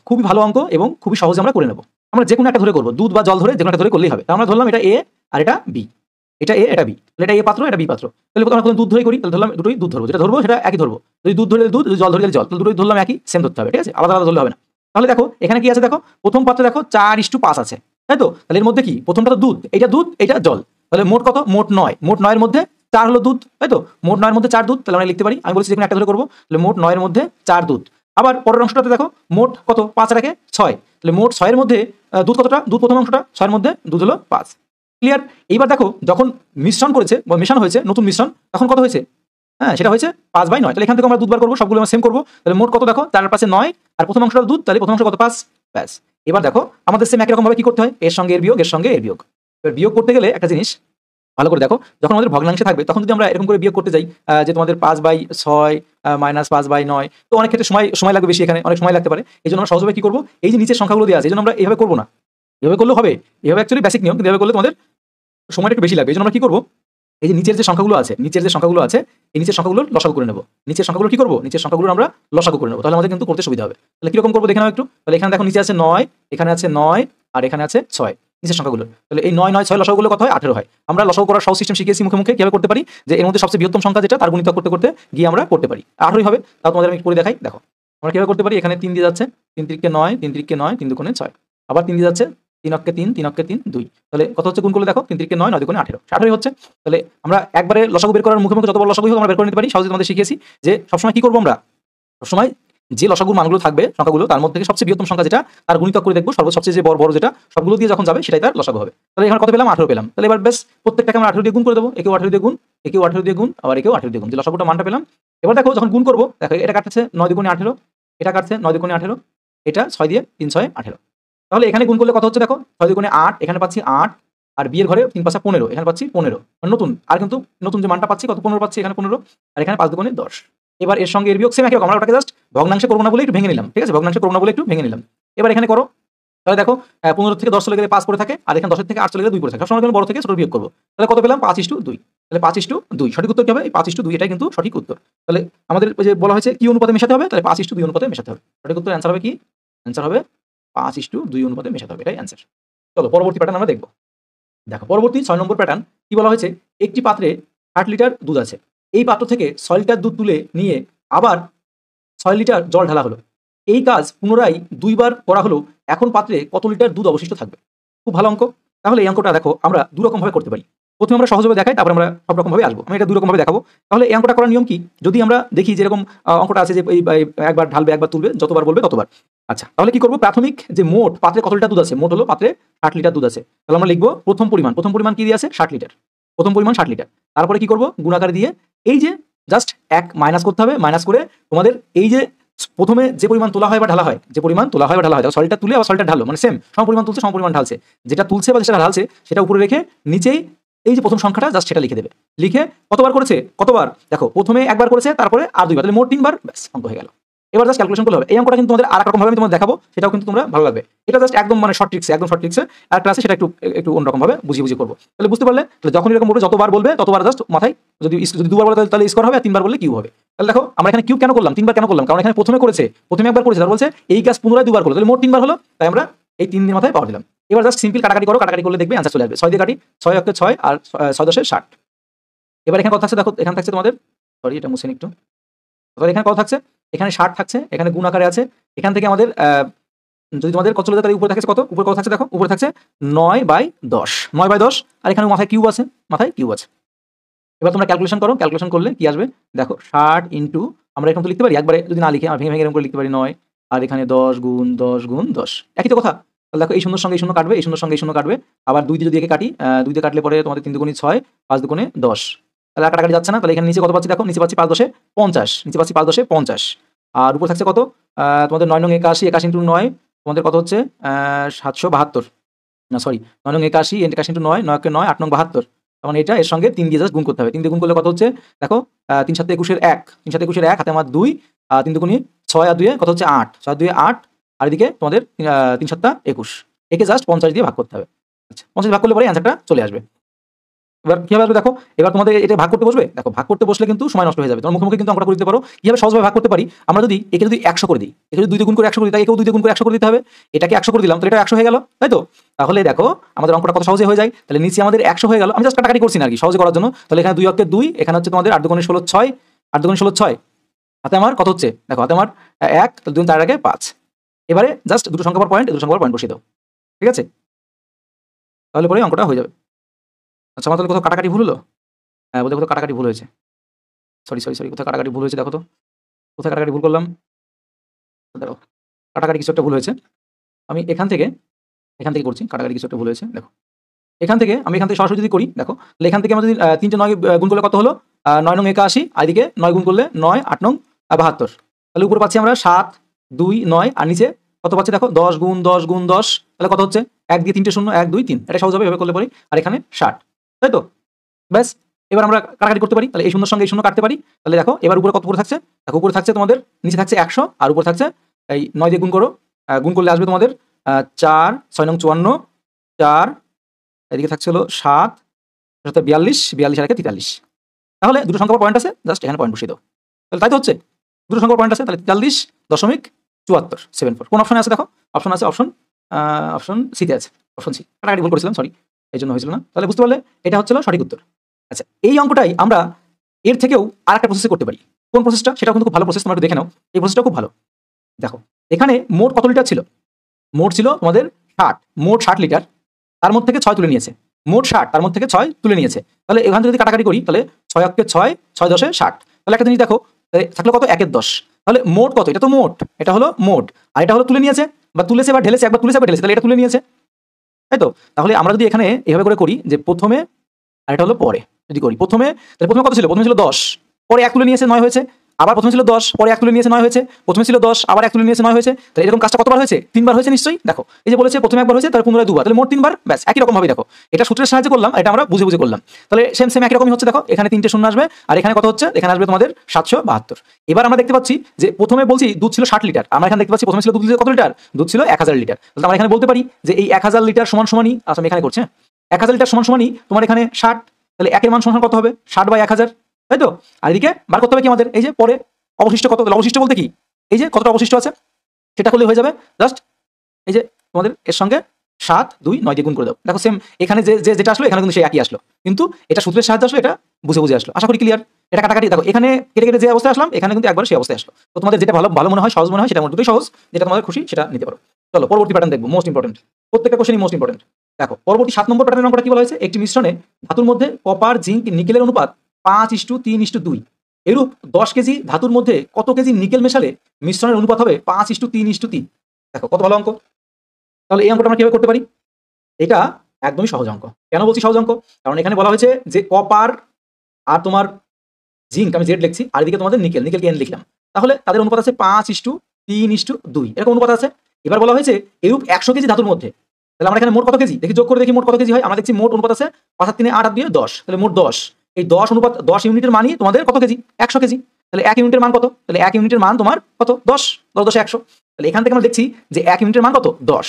খুবই ভালো অঙ্ক এবং খুবই সহজে আমরা করে নেব। আমরা যে কোনো একটা ধরে করবো, দুধ বা জল ধরে যে কোনো একটা ধরে করলেই হবে। আমরা ধরলাম এটা এ আর এটা বি, এটা এ এটা বি, তাহলে এটা এ পাত্র, এটা বি পাত্র। তাহলে আমরা প্রথমে দুধ ধরেই করি, তাহলে ধরলাম দুটোই দুধ ধরবো, যেটা ধরবো সেটা একই ধরবো। যদি দুধ ধরলে দুধ, যদি জল ধরলে জল, তাহলে দুটোই ধরলাম একই, সেম ধরতে হবে, ঠিক আছে? আলাদা আলাদা ধরলে হবে না। তাহলে দেখো এখানে কি আছে, দেখো প্রথম পাত্রে দেখো 4:5 আছে, তাই তো? তাহলে এর মধ্যে কি, প্রথমটা তো দুধ, এটা জল। তাহলে মোট কত? মোট 9। মোট 9 এর মধ্যে 4 হলো দুধ, তাই তো? মোট 9 এর মধ্যে 4 দুধ। তাহলে আমরা লিখতে পারি, আমি বলছি যে কোনো একটা ধরে করবো, তাহলে মোট 9 এর মধ্যে 4 দুধ। আবার পরের অংশটাতে দেখো মোট কত? 5 আর 1 6। তাহলে মোট 6 এর মধ্যে দুধ কতটা? দুধ প্রথম অংশটা, 6 এর মধ্যে দুধ হলো 5। ক্লিয়ার? এইবার দেখো যখন মিশ্রণ করেছে বা মেশানো হয়েছে নতুন মিশ্রণ, তখন কত হয়েছে? হ্যাঁ, সেটা হয়েছে 5/9। তাহলে এখান থেকে আমরা দুধ বার করবো, সবগুলো আমরা সেম করবো। তাহলে মোট কত দেখো, 4 আর 5 9, আর প্রথম অংশটা দুধ, তাহলে প্রথম অংশ কত? 5। ব্যাস। এবার দেখো আমাদের সেম একই রকম ভাবে কি করতে হয়? এর সঙ্গে এর বিয়োগ, এর সঙ্গে এর বিয়োগ। এবার বিয়োগ করতে গেলে একটা জিনিস ভালো করে দেখো, যখন আমাদের ভগ্নাংশে থাকবে তখন যদি আমরা এরকম করে বিয়োগ করতে যাই, যে তোমাদের 5/6 মাইনাস 5/9, তো অনেক ক্ষেত্রে সময় লাগবে বেশি, এখানে অনেক সময় লাগতে পারে। এই জন্য আমরা সহজভাবে কি করবো, এই যে নিচের সংখ্যাগুলো দেওয়া আছে, এই জন্য আমরা এইভাবে করবো না। এভাবে করলেও হবে, এভাবে অ্যাকচুয়ালি বেসিক নিয়ম, কিন্তু এভাবে করলে তোমাদের সময়টা একটু বেশি লাগবে। এই জন্য আমরা কি করবো, এই যে নিচের যে সংখ্যাগুলো আছে, এই নিচের সংখ্যাগুলোর লসাগু করে নেবো। নিচের সংখ্যাগুলো কি করবো, নিচের সংখ্যাগুলো আমরা লসাগু করে নেবো, তাহলে আমাদের কিন্তু করতে সুবিধা হবে। তাহলে কিরকম করবো দেখে নাও একটু। তাহলে এখানে দেখো নিচে আছে 9, এখানে আছে 9, আর এখানে আছে 6, নিচের সংখ্যাগুলো। তাহলে এই 9 9 6 লসাগুগুলো কত হয়? 18 হয়। আমরা লসাগু করার সহজ সিস্টেম শিখেছি মুখে মুখে, কিভাবে করতে পারি, যে এর মধ্যে সবচেয়ে বৃহত্তম সংখ্যা যেটা, তার গুণিতক করতে করতে গিয়ে আমরা করতে পারি। 18ই হবে। তাও তোমাদের আমি করে দেখাই। দেখো আমরা কিভাবে করতে পারি। এখানে 3 দিয়ে যাচ্ছে, 3 3 9, 3 3 9, 3 2 6। আবার 3 দিয়ে যাচ্ছে, 3 অক্ষে 3, 3 অক্ষে 3 2। তাহলে কত হচ্ছে গুণ করলে দেখো, 3 3 9, 9 2 18, 18ই হচ্ছে। তাহলে আমরা একবারে লসাগু বের করার মুখে মুখে যত বড় লসাগু হোক আমরা বের করে নিতে পারি। সহজে তোমাদের শিখিয়েছি যে সবসময় কি করবো আমরা, সবসময় যে লসাগুর মানগুলো থাকবে সংখ্যাগুলো, তার মধ্যে থেকে সবচেয়ে বৃহত্তম সংখ্যা যেটা, তার গুণিতক করে দেখবো। সবচেয়ে যে বড় যেটা, সবগুলো দিয়ে যখন যাবে সেটাই তার লসাগু হবে। তাহলে এখানে কত পেলাম? 18 পেলাম। তাহলে এবার বেশ প্রত্যেকটাকে আমরা 18 দিয়ে গুণ করে দেবো। একেও 18 দিয়ে গুণ, একেও 18 দিয়ে গুণ, আবার একেও 18 দিয়ে গুণ, যে লসাগুটা মানটা পেলাম। এবার দেখো যখন গুণ করবো, দেখো এটা কাটছে 9 2 18, এটা কাটছে 9 2 18, এটা 6 দিয়ে 3 6 18। তাহলে এখানে গুণ করলে কত হচ্ছে দেখো, 6 2 8, এখানে পাচ্ছি 8, আর বিয়ের ঘরে 3 5 15, এখানে পাচ্ছি 15, মানে নতুন। আর কিন্তু নতুন যে মানটা পাচ্ছি কত, 15 পাচ্ছি, এখানে 15, আর এখানে 5 2 10। এবার এর সঙ্গে এর বিয়োগ সেম একই রকম, আমরা ওটাকে জাস্ট ভগ্নাংশে করব না বলে একটু ভেঙে নিলাম, ঠিক আছে? ভগ্নাংশে করব না বলে একটু ভেঙে নিলাম। এবার এখানে করো, তাহলে দেখো 15 থেকে 10 চলে গেলে 5 পড়ে থাকে, আর এখানে 10 থেকে 8 চলে গেলে 2 পড়ে থাকে। সবসময় বড় থেকে ছোট বিয়োগ করব। তাহলে কত পেলাম? 5:2। তাহলে 5:2 সঠিক উত্তর কি হবে? এই 5:2 এটাই কিন্তু সঠিক উত্তর। তাহলে আমাদের ওই যে বলা হয়েছে কি অনুপাতে মেশাতে হবে, তাহলে 5:2 অনুপাতে মেশাতে হবে। সঠিক উত্তর অ্যান্সার হবে কি? অ্যান্সার হবে 5:2 অনুপাতে মেশাতে হবে, এটাই অ্যান্সার। চলো পরবর্তী প্যাটার্ন আমরা দেখব। দেখো পরবর্তী 6 নম্বর প্যাটার্ন কি বলা হয়েছে, একটি পাত্রে 8 লিটার দুধ আছে। এই পাত্র থেকে 6 লিটার দুধ তুলে নিয়ে আবার 6 লিটার জল ঢালা হলো। এই কাজ পুনরায় 2 বার করা হলো। এখন পাত্রে কত লিটার দুধ অবশিষ্ট থাকবে? খুব ভালো অঙ্ক। তাহলে এই অঙ্কটা দেখো আমরা দু রকম ভাবে করতে পারি। প্রথমে আমরা সহজভাবে দেখাই, তারপর আমরা সব রকম ভাবে আসবো। আমি এটা দুই রকম ভাবে দেখাবো। তাহলে এই অঙ্কটা করার নিয়ম কি, যদি আমরা দেখি যেরকম অঙ্কটা আছে যে একবার ঢালবে, একবার তুলবে, যতবার বলবে ততবার। আচ্ছা, তাহলে কি করব, প্রাথমিক যে মোট পাত্রে কত লিটার দুধ আছে, মোট হলো পাত্রে 8 লিটার দুধ আছে। তাহলে আমরা লিখবো প্রথম পরিমাণ কি দিয়ে আছে, 60 লিটার। প্রথম পরিমাণ 60 লিটার। তারপরে কি করব, গুণাকারে দিয়ে এই যে জাস্ট 1 মাইনাস করতে হবে। মাইনাস করে তোমাদের এই যে প্রথমে যে পরিমাণ তোলা হয় বা ঢালা হয়, যে পরিমাণ তোলা হয় বা ঢালা হয়, দেখো 6 লিটার তুলে আবার 6 লিটার ঢালো, মানে সেম সমপরিমাণ তুলছে, সমপরিমাণ ঢালছে। যেটা তুলছে বা যেটা ঢালছে সেটা উপরে রেখে নিচেই এই যে প্রথম সংখ্যাটা জাস্ট সেটা লিখে দেবে। লিখে কতবার করেছে, কতবার, দেখো প্রথমে একবার করেছে, তারপরে আর 2 বার, তাহলে মোট 3 বার। ব্যাস, অঙ্ক হয়ে গেল। এবার জাস্ট ক্যালকুলেশন করলে হবে। এই অঙ্কটা কিন্তু তোমাদের আর এক রকম ভাবে আমি তোমাদের দেখাবো, সেটাও কিন্তু তোমরা ভালো লাগবে। এটা জাস্ট একদম মানে শর্ট ট্রিক্সে, একদম শর্ট ট্রিক্সে আর ক্লাসে সেটা একটু একটু অন্যরকম ভাবে বুঝিয়ে করবো। তাহলে বুঝতে পারলে, তাহলে যখন এরকম বলবে যতবার বলবে ততবার জাস্ট মাথায়, যদি দুবার বলে তাহলে স্কোর হবে, আর তিনবার বললে কিউব হবে। তাহলে দেখো আমরা এখানে কিউব কেন করলাম, তিনবার কেন করলাম, কারণ এখানে প্রথমে করেছে, প্রথমে একবার করেছে, তারপর বলছে এই কাজ পুনরায় দুবার করলো, তাহলে মোট তিনবার হলো, তাই আমরা এই 3 দিন মাথায় পাওয়ার দিলাম। এবার জাস্ট সিম্পল কাটাকাটি করো, কাটাকাটি করলে দেখবে অ্যান্সার চলে আসবে। 6 দিয়ে কাটি, 6 অক্ষে 6 আর 6 10 60। এবার এখানে কত থাকছে দেখো, এখানে থাকছে তোমাদের, সরি এটা মুছে একটু, এখানে কত থাকছে, এখানে 60 থাকছে, এখানে গুণ আকারে আছে। এখান থেকে আমাদের যদি তোমাদের কত চলে যায় তাহলে উপরে থাকছে কত, উপরে কত থাকছে দেখো, উপরে থাকছে 9/10, 9/10, আর এখানে মাথায় কিউব আছে, মাথায় কিউব আছে। এবার তোমরা ক্যালকুলেশন করো, ক্যালকুলেশন করলে কি আসবে দেখো, 60 ইন্টু, আমরা এরকম তো লিখতে পারি, একবারে যদি না লিখে আমরা ভেঙে ভেঙে এরকম করে লিখতে পারি 9, আর এখানে 10 গুণ 10 গুণ 10, একই তো কথা। তাহলে দেখো এই শূন্যর সঙ্গে এই শূন্য কাটবে, এই শূন্যর সঙ্গে এই শূন্য কাটবে, আবার 2 দিয়ে যদি একে কাটি, 2 দিয়ে কাটলে পরে তোমাদের 3 দুগুণে 6, 5 দুগুণে 10, তাহলে আর কাটাকাটি যাচ্ছে না। তাহলে এখানে নিচে কত পাচ্ছি দেখো, নিচে পাচ্ছি 5 10 50, নিচে পাচ্ছি 5 10 50, আর উপর থাকছে কত, তোমাদের 9 নং 81, 81 ইন্টু 9 তোমাদের কত হচ্ছে 772, না সরি 9 নং 81, 81 ইন্টু 9, 9 কে 9, 8 নং 72, তখন এটা এর সঙ্গে 3 দিয়ে জাস্ট গুণ করতে হবে। 3 দিয়ে গুণ করলে কত হচ্ছে দেখো, 3 7 21 এর 1, 3 7 21 এর 1, হাতে আমার 2, 3 দুগুণে 6 আর 2 কত হচ্ছে 8, 6 2 8, আর এদিকে তোমাদের 3 7 21, একে জাস্ট 50 দিয়ে ভাগ করতে হবে। আচ্ছা 50 ভাগ করলে পরে অ্যান্সারটা চলে আসবে। এবার কিভাবে আসবে দেখো, এবার তোমাদের এটা ভাগ করতে বসবে, দেখো ভাগ করতে বসলে কিন্তু সময় নষ্ট হয়ে যাবে, তোমার মুখে মুখে কিন্তু অঙ্কটা করে দিতে পারো। কিভাবে সহজভাবে ভাগ করতে পারি, আমরা যদি একে যদি 100 করে দিই, একে যদি 2 দিয়ে গুণ করে 100 করে দিই, তাই একেও 2 দিয়ে গুণ করে 100 করে দিতে হবে, এটাকে 100 করে দিলাম, তাহলে এটা 100 হয়ে গেল, তাই তো। তাহলে দেখো আমাদের অঙ্কটা কত সহজে হয়ে যায়, তাহলে নিচে আমাদের 100 হয়ে গেল, আমি জাস্ট কাটাকাটি করছি না আর কি সহজে করার জন্য। তাহলে এখানে 2 অক্ষে 2, এখানে হচ্ছে তোমাদের 8 দুগুণে 16 6, 8 দুগুণে 16 6, হাতে আমার কত হচ্ছে দেখো, হাতে আমার 1, তাহলে 2 4 আগে 5। এবারে জাস্ট দুটো সংখ্যা পর পয়েন্ট, দুটো সংখ্যা পর পয়েন্ট বসিয়ে দাও, ঠিক আছে, তাহলে পরে অঙ্কটা হয়ে যাবে। আচ্ছা আমার তাহলে কোথাও কাটাকাটি ভুল হলো, হ্যাঁ বলতে কোথাও কাটাকাটি ভুল হয়েছে, সরি সরি সরি, কোথায় কাটাকাটি ভুল হয়েছে দেখো তো, কোথায় কাটাকাটি ভুল করলাম, দেখো কাটাকাটি কিছু একটা ভুল হয়েছে। আমি এখান থেকে করছি, কাটাকাটি কিছু একটা ভুল হয়েছে দেখো, এখান থেকে আমি এখান থেকে সরাসরি যদি করি দেখো, তাহলে এখান থেকে আমরা যদি 3 9 গুণ করলে কত হলো, 9 নং 81, আর এদিকে 9 গুণ করলে 9 8 নং 72, তাহলে উপরে পাচ্ছি আমরা 7 2 9, আর নিচে কত পাচ্ছি দেখো 10 গুণ 10 গুণ 10, তাহলে কত হচ্ছে 1 দিয়ে 3টে শূন্য 1 2 3, এটা সহজ হবে এভাবে করলে পরে, আর এখানে 60, তাই তো। ব্যাস এবার আমরা কাটাকাটি করতে পারি, তাহলে এই শূন্যর সঙ্গে এই শূন্য কাটতে পারি। তাহলে দেখো এবার উপরে কত উপরে থাকছে দেখো, উপরে থাকছে তোমাদের, নিচে থাকছে 100, আর উপরে থাকছে এই 9 দিয়ে গুণ করো, গুণ করলে আসবে তোমাদের 4 6 নং 54, 4 এদিকে থাকছে হলো 7 42 42 আর 43, তাহলে দুটো সংখ্যা পয়েন্ট আছে, জাস্ট এখানে পয়েন্ট বসিয়ে দাও, তাহলে তাই তো হচ্ছে দুটো সংখ্যা পয়েন্ট আছে, তাহলে 43.74 কোন অপশনে আছে দেখো, অপশন আছে, অপশন সিতে আছে, অপশন সি, কাটাকাটি ভুল করেছিলাম সরি, এই জন্য হয়েছিল না। তাহলে বুঝতে পারলে এটা হচ্ছিল সঠিক উত্তর। আচ্ছা এই অঙ্কটাই আমরা এর থেকেও আরেকটা প্রসেসে করতে পারি, কোন প্রসেসটা, সেটা কিন্তু খুব ভালো প্রসেস, তোমরা একটু দেখে নাও, এই প্রসেসটা খুব ভালো। দেখো এখানে মোট কত লিটার ছিল, মোট ছিল তোমাদের 60, মোট 60 লিটার, তার মধ্যে থেকে 6 তুলে নিয়েছে, মোট 60 তার মধ্যে থেকে 6 তুলে নিয়েছে। তাহলে এখান থেকে যদি কাটাকাটি করি, তাহলে 6 অক্ষে 6 6 10 60, তাহলে একটা জিনিস দেখো থাকলো কত 1 এর 10, তাহলে মোট কত, এটা তো মোট, এটা হলো মোট, আর এটা হলো তুলে নিয়েছে বা তুলেছে বা ঢেলেছে, একবার তুলেছে বা ঢেলেছে, তাহলে এটা তুলে নিয়েছে, তাই তো। তাহলে আমরা যদি এখানে এভাবে করে করি যে প্রথমে, আর এটা হলো পরে, যদি করি প্রথমে, তাহলে প্রথমে কত ছিল, প্রথমে ছিল 10, পরে 1 তুলে নিয়েছে 9 হয়েছে, আবার প্রথমে ছিল 10, পরে 1 তুলে নিয়েছে 9 হয়েছে, প্রথমে ছিল 10, আবার 1 তুলে নিয়েছে 9 হয়েছে, তাহলে এরকম কাজটা কতবার হয়েছে, 3বার হয়েছে নিশ্চয়ই। দেখো এই যে বলেছে প্রথমে একবার হয়েছে, তার পুনরায় দুবার, তাহলে মোট 3বার, ব্যাস একই রকম ভাবে দেখো, এটা সূত্রের সাহায্যে করলাম, এটা আমরা বুঝে বুঝে করলাম, তাহলে সেম সেম একই রকমই হচ্ছে। দেখো এখানে 3টে শূন্য আসবে, আর এখানে কত হচ্ছে, এখানে আসবে তোমাদের 772। এবার আমরা দেখতে পাচ্ছি যে প্রথমে বলছি দুধ ছিল 60 লিটার, আমরা এখানে দেখতে পাচ্ছি প্রথমে ছিল দুধ কত লিটার, দুধ ছিল 1000 লিটার, তাহলে আমরা এখানে বলতে পারি যে এই 1000 লিটার সমান সমানই, আচ্ছা আমি এখানে করছি 1000 লিটার সমান সমানই তোমার এখানে 60, তাহলে একের মান সমান কত হবে 60/1000, তাই তো। আর এদিকে বার করতে হবে কি আমাদের, এই যে পরে অবশিষ্ট কত, অবশিষ্ট বলতে কি এই যে কতটা অবশিষ্ট আছে সেটা করলে হয়ে যাবে, জাস্ট এই যে তোমাদের এর সঙ্গে 7 2 9 দিয়ে গুণ করে দাও। দেখো সেম এখানে যে যেটা আসলো এখানে কিন্তু সেই একই আসলো, কিন্তু এটা সূত্রের সাহায্যে আসলো, এটা বুঝে বুঝে আসলো, আশা করি ক্লিয়ার। এটা কাটাকাটি দেখো এখানে কেটে কেটে যে অবস্থায় আসলাম, এখানে কিন্তু একবার সেই অবস্থায় আসলো। তো তোমাদের যেটা ভালো মনে হয়, সহজ মনে হয়, সেটা দুটোই সহজ, যেটা তোমাদের খুশি সেটা নিতে পারো। চলো পরবর্তী প্যাটার্ন দেখবো, মোস্ট ইম্পর্টেন্ট, প্রত্যেকটা কোশ্চেনই মোস্ট ইম্পর্টেন্ট। দেখো পরবর্তী 7 নম্বর প্যাটার্নের অঙ্কটা কি বলা হয়েছে, একটি মিশ্রণে ধাতুর মধ্যে কপার জিঙ্ক নিকেলের অনুপাত 5:3:2, এরূপ 10 কেজি ধাতুর মধ্যে কত কেজি নিকেল মেশালে মিশ্রণের অনুপাত হবে 5:3:3। দেখো কত ভালো অঙ্ক। তাহলে এই অঙ্কটা আমরা কিভাবে করতে পারি, এটা একদমই সহজ অঙ্ক। কেন বলছি সহজ অঙ্ক, কারণ এখানে বলা হয়েছে যে কপার আর তোমার জিঙ্ক, আমি জেড লিখছি, আর এদিকে তোমাদের নিকেলকে এন লিখলাম, তাহলে তাদের অনুপাত আছে 5:3:2, এরকম অনুপাত আছে। এবার বলা হয়েছে এরূপ 100 কেজি ধাতুর মধ্যে, তাহলে আমরা এখানে মোট কত কেজি দেখি, যোগ করে দেখি মোট কত কেজি হয়। আমরা দেখছি মোট অনুপাত আছে 5 আর 3 8 আর 2 10, তাহলে মোট 10, এই 10 অনুপাত 10 ইউনিটের মানই তোমাদের কত কেজি, 100 কেজি। তাহলে 1 ইউনিটের মান কত? তাহলে 1 ইউনিটের মান তোমার কত? 10, 10 10 100। তাহলে এখান থেকে আমরা দেখছি যে 1 ইউনিটের মান কত? 10।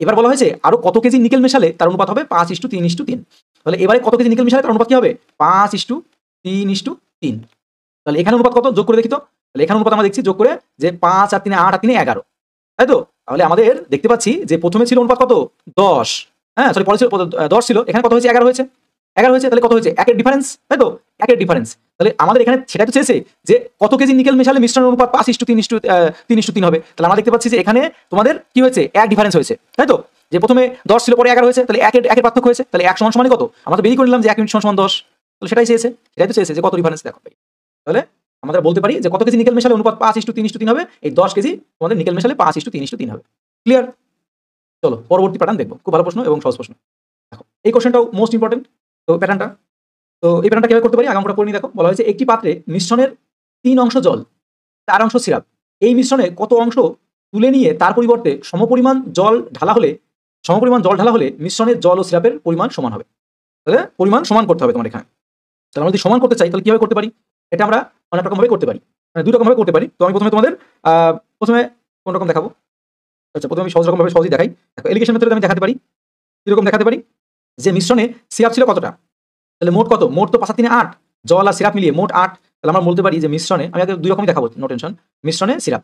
এবার বলা হয়েছে আরো কত কেজি নিকেল মেশালে তার অনুপাত হবে 5:3:3। তাহলে এবারে কত কেজি নিকেল মেশালে তার অনুপাত কি হবে? 5:3:3। তাহলে এখানে অনুপাত কত? যোগ করে দেখি তো। তাহলে এখানে অনুপাত আমরা দেখছি যোগ করে যে 5 আর 3 8 আর 3 11, তাই তো? তাহলে আমাদের দেখতে পাচ্ছি যে প্রথমে ছিল অনুপাত কত? 10, হ্যাঁ সরি পরে ছিল 10 ছিল, এখানে কত হয়েছে? 11 হয়েছে। 11 হয়েছে, তাহলে কত হয়েছে? 1 এর ডিফারেন্স, তাই তো? 1 এর ডিফারেন্স। তাহলে আমাদের এখানে সেটাই তো চেয়েছে যে কত কেজি নিকেল মেশালে মিশ্রণের অনুপাত 5:3:3 হবে। তাহলে আমরা দেখতে পাচ্ছি যে এখানে তোমাদের কি হয়েছে? 1 ডিফারেন্স হয়েছে, তাই তো? যে প্রথমে 10 ছিল পরে 11 হয়েছে, তাহলে 1 এর পার্থক্য হয়েছে। তাহলে 1 সমান কত? আমরা তো বেরিয়ে করে নিলাম যে 1 ইউনিট সমান 10। তাহলে সেটাই চেয়েছে, সেটাই তো চেয়েছে যে কত ডিফারেন্স দেখো। তাহলে আমরা বলতে পারি যে কত কেজি নিকেল মেশালে অনুপাত 5:3:3 হবে? এই 10 কেজি তোমাদের নিকেল মেশালে 5:3:3 হবে। ক্লিয়ার? চলো পরবর্তী প্যাটার্ন দেখবো। খুব ভালো প্রশ্ন এবং সহজ প্রশ্ন। দেখো এই কোশ্চেনটাও মোস্ট ইম্পর্টেন্ট। তো প্যাটার্নটা, তো এই প্যাটার্নটা কিভাবে করতে পারি আগে আমরা পড়ে নিই। দেখো বলা হয়েছে একটি পাত্রে মিশ্রণের 3 অংশ জল, 4 অংশ সিরাপ। এই মিশ্রণে কত অংশ তুলে নিয়ে তার পরিবর্তে সমপরিমাণ জল ঢালা হলে মিশ্রণের জল ও সিরাপের পরিমাণ সমান হবে। তাহলে পরিমাণ সমান করতে হবে তোমার এখানে। তাহলে আমরা যদি সমান করতে চাই তাহলে কিভাবে করতে পারি? এটা আমরা অনেক রকম ভাবে করতে পারি, মানে দুই রকম ভাবে করতে পারি। তো আমি প্রথমে তোমাদের প্রথমে কোন রকম দেখাবো? আচ্ছা প্রথমে আমি সহজ রকম ভাবে সহজেই দেখাই। দেখো এলিগেশন মেথডে আমি দেখাতে পারি, কিরকম দেখাতে পারি? যে মিশ্রণে সিরাপ ছিল কতটা, তাহলে মোট কত? মোট তো 5 আর 3 8, জল আর সিরাপ মিলিয়ে মোট 8। তাহলে আমরা বলতে পারি যে মিশ্রণে, আমি আগে দুই রকমই দেখাবো, নো টেনশন। মিশ্রণে সিরাপ,